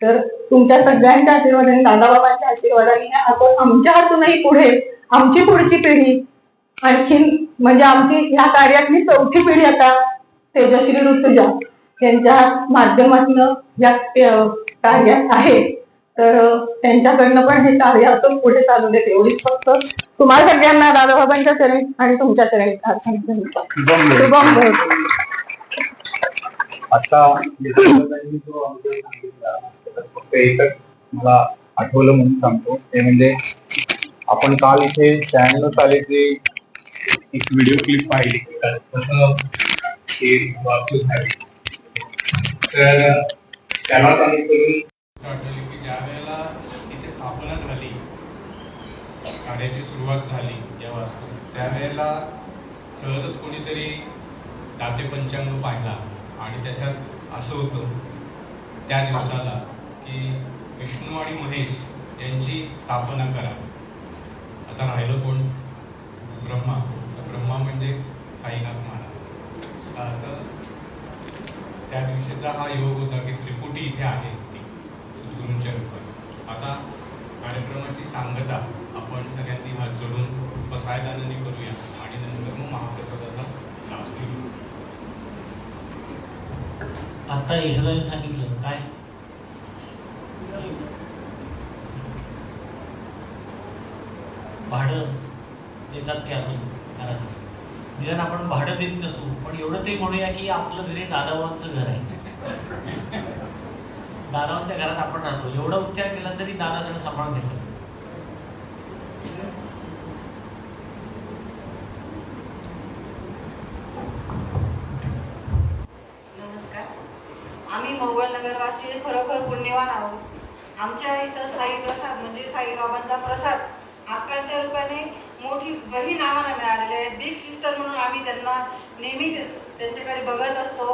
तर तुमच्या सगळ्यांच्या आशीर्वादाने, दादाबाबांच्या आशीर्वादाने असं आमच्या हातूनही पुढे आमची पुढची पिढी आणखीन म्हणजे आमची ह्या कार्यातली 4थी पिढी आता तेजश्री ऋतुजा यांच्या माध्यमातून या कार्यात आहे. तर त्यांच्याकडनं पण हे कार्य असं पुढे चालू देत एवढीच फक्त तुम्हाला सगळ्यांना दादाबाबांच्या चरणी आणि तुमच्या चरणी शुभम भवतु. आता फक्त एकच मला आठवलं म्हणून सांगतो, ते म्हणजे आपण काल इथे 96 सालीची एक व्हिडिओ क्लिप पाहिली, कसं ते वास्तू झाली. तर त्याला आठवली की ज्या वेळेला तिथे स्थापना झाली, कार्याची सुरुवात झाली या वास्तू, त्यावेळेला सहजच कोणीतरी दाते पंचांग पाहिला आणि त्याच्यात असं होतं त्या दिवसाला की विष्णू आणि महेश यांची स्थापना करा. आता राहिलं कोण? ब्रह्मा. ब्रह्मा म्हणजे साईनाथ महाराज. असं त्या दिवशीचा हा योग होता की त्रिपुटी इथे आहे ती सद्गुरूंच्या रूपात. आता कार्यक्रमाची सांगता आपण सगळ्यांनी हात जोडून पसायदानाने करूया आणि नंतर मग महाप्रसादाचा लाभ घेऊ. आता यशोदाने सांगितलं काय भाडं देतात ते अजून घराचं. निदान आपण भाडं देत नसू पण एवढं ते म्हणूया की आपलं घरी दादाबाबांचं घर आहे. दादाबांच्या घरात आपण राहतो एवढा उच्चार केला तरी दादा जण सांभाळून घेतात. नमस्कार. आम्ही मोगलनगरवासी खरोखर पुण्यवान आहोत. आमच्या इथं साई प्रसाद म्हणजे साईबाबांचा प्रसाद अक्कांच्या रूपाने मोठी बहीण आम्हाला मिळालेली आहे. बिग सिस्टर म्हणून आम्ही त्यांना नेहमी त्यांच्याकडे बघत असतो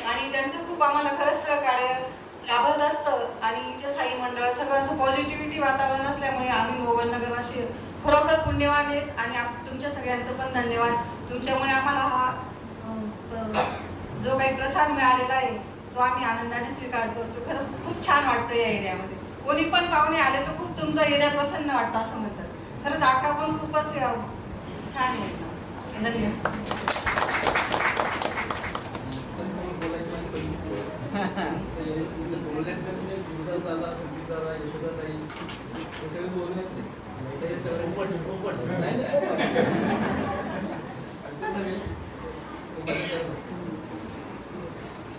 आणि त्यांचं खूप आम्हाला खरंच सहकार्य लाभत असतं. आणि इथं साई मंडळ सगळं असं पॉझिटिव्हिटी वातावरण असल्यामुळे आम्ही मोगलनगरवासी खरोखर पुण्यवान आहेत. आणि तुमच्या सगळ्यांचं पण धन्यवाद. तुमच्यामुळे आम्हाला हा जो काही प्रसाद मिळालेला आहे तो आम्ही आनंदाने स्वीकार करतो. खरंच खूप छान वाटतं या एरियामध्ये. कोणी पण पाहुणे आले तर खूप तुमचा एरिया प्रसन्न वाटतं असं म्हणतात. खरंच आका पण खूपच छान आहे. धन्यवाद.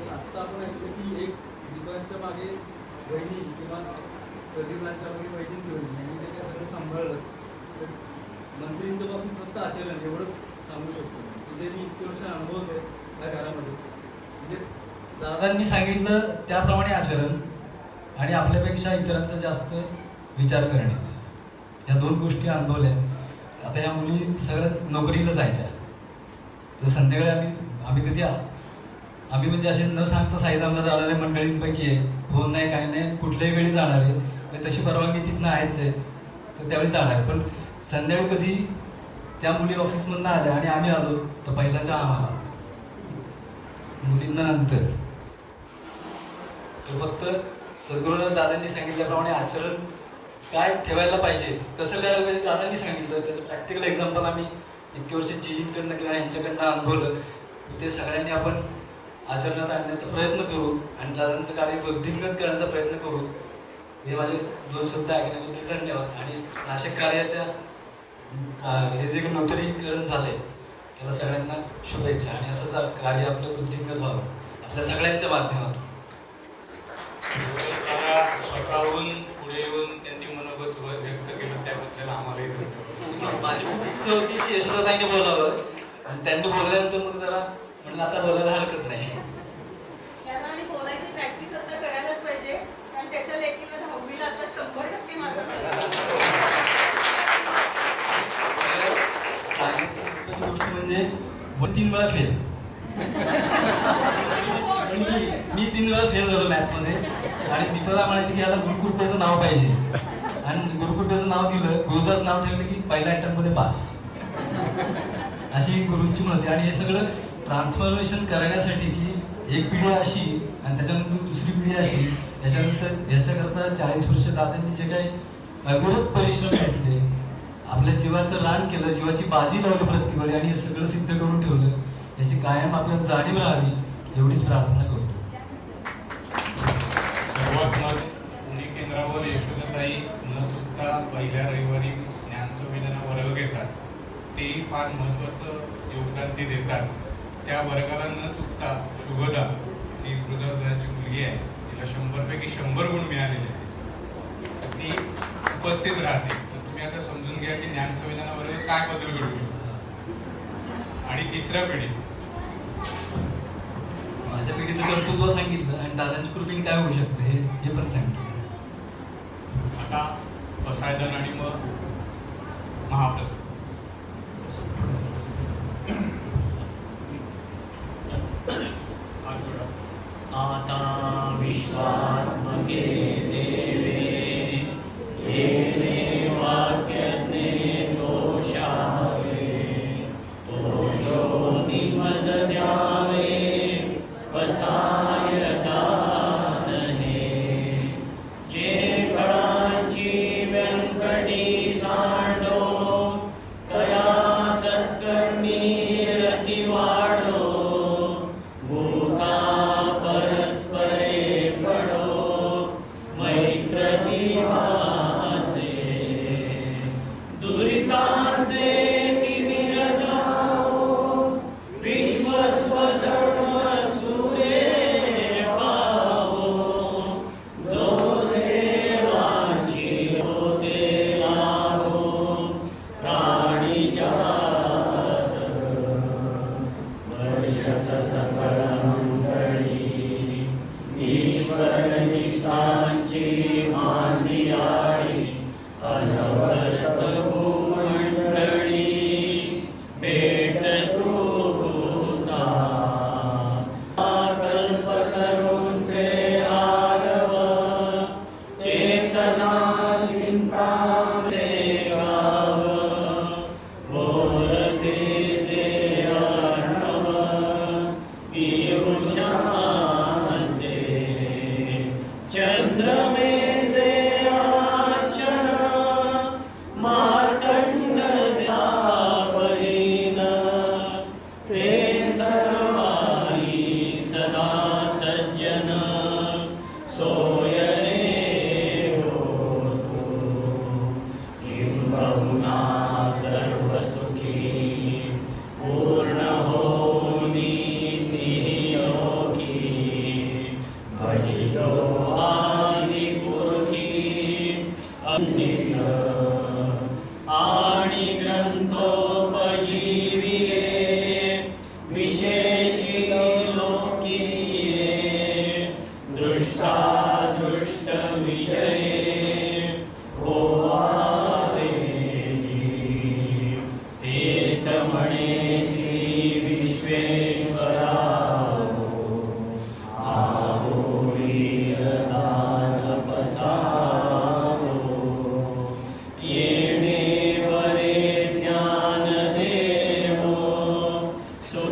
आता आपण ऐकलं की एक दीपांच्या मागे बहिणी किंवा प्रदीपांच्या मागे पैसे घेऊन यांनी जे काही सगळं सांभाळलं तर मंत्रींच्या बाबतीत फक्त आचरण एवढंच सांगू शकतो की जे मी इतके वर्ष अनुभवतोय या घरामध्ये. म्हणजे दादांनी सांगितलं त्याप्रमाणे आचरण आणि आपल्यापेक्षा इतरांचा जास्त विचार करणे, या 2 गोष्टी अनुभवल्या. आता या मुली सगळ्यात नोकरीला जायच्या, तर संध्याकाळी आम्ही कधी आम्ही म्हणजे असे न सांगता साईधामला जाणारे मंडळींपैकी आहे. फोन नाही काय नाही, कुठल्याही वेळी जाणार आहे, तशी परवानगी तिथनं आहेच आहे, तर त्यावेळी जाणार. पण संध्याकाळी कधी त्या मुली ऑफिसमधनं आल्या आणि आम्ही आलो तर पहिला चहा आम्हाला, मुलींना नंतर. तर फक्त सद्गुरूनाथ दादांनी सांगितल्याप्रमाणे आचरण काय ठेवायला पाहिजे, कसं करायला पाहिजे दादांनी सांगितलं. त्याचं प्रॅक्टिकल एक्झाम्पल आम्ही इतके वर्ष जीजींकडनं किंवा यांच्याकडनं अनुभवलं. ते सगळ्यांनी आपण आचरणात आणण्याचा प्रयत्न करू आणि दादांचं कार्य वृद्धिंगत करण्याचा प्रयत्न करू. हे माझे 2 शब्द ऐकण्याबद्दल धन्यवाद. आणि नाशिक कार्याच्या हे जे काही नूतनीकरण झालंय त्याला सगळ्यांना शुभेच्छा आणि असंच कार्य आपलं वृद्धिंगत व्हावं आपल्या सगळ्यांच्या माध्यमातून. स्वतःहून पुढे येऊन त्यांनी मनोगत व्यक्त केलं त्याबद्दल आम्हालाही माझी खूप इच्छा होती की यशोदाताईंनी बोलावं आणि त्यांनी बोलल्यानंतर मग जरा म्हणलं आता बोलायला हरकत नाही. आणि बोलायची प्रॅक्टिस आता करायलाच पाहिजे कारण त्याच्या लेखीला 10वीला आता 100% मार्क गोष्ट म्हणजे 3 वेळा फेल. मी 3 वेळा फेल झालो मॅथ्समध्ये आणि दीपाला म्हणायचे की याला गुरुकृपेचं नाव पाहिजे आणि गुरुकृपेचं नाव दिलं, गुरुदास नाव ठेवलं की पहिल्या अटेम्प्टमध्ये पास, अशी गुरूंची म्हणते. आणि हे सगळं ट्रान्सफॉर्मेशन करण्यासाठी की एक पिढी अशी आणि त्याच्यानंतर दुसरी पिढी अशी, याच्यानंतर याच्याकरता 40 वर्ष दादांनी जे काही अविरत परिश्रम घेतले, आपल्या जीवाचं रान केलं, जीवाची बाजी लावली प्रत्येक वेळी आणि हे सगळं सिद्ध करून ठेवलं, याची कायम आपल्याला जाणीव राहावी एवढीच प्रार्थना करतो. सर्वात मत पुणे केंद्रावर यशोदाताई न चुकता पहिल्या रविवारी ज्ञानसंविधान वर्ग घेतात. तेही फार महत्त्वाचं योगदान ते देतात. त्या वर्गाला न चुकता शुभदा ती गुरुदासची मुलगी आहे, तिला 100पैकी 100 गुण मिळालेले आहेत. ती उपस्थित राहते. तर तुम्ही आता समजून घ्या की ज्ञानसंविधान वर्ग काय बदल घडू शकतो. आणि तिसऱ्या पिढी माझ्या पिढीचं कर्तृत्व सांगितलं आणि दादांच्या कृपेने काय होऊ शकतं हे पण सांगितलं. आता पसायदान आणि मग महाप्रसाद. आता विश्वात्मके देवे येणे वाक्यज्ञे दोषावे दोषो निमज द्यावे पसायता नहे जे फळांची व्यंकटी सांडो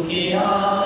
सुखिया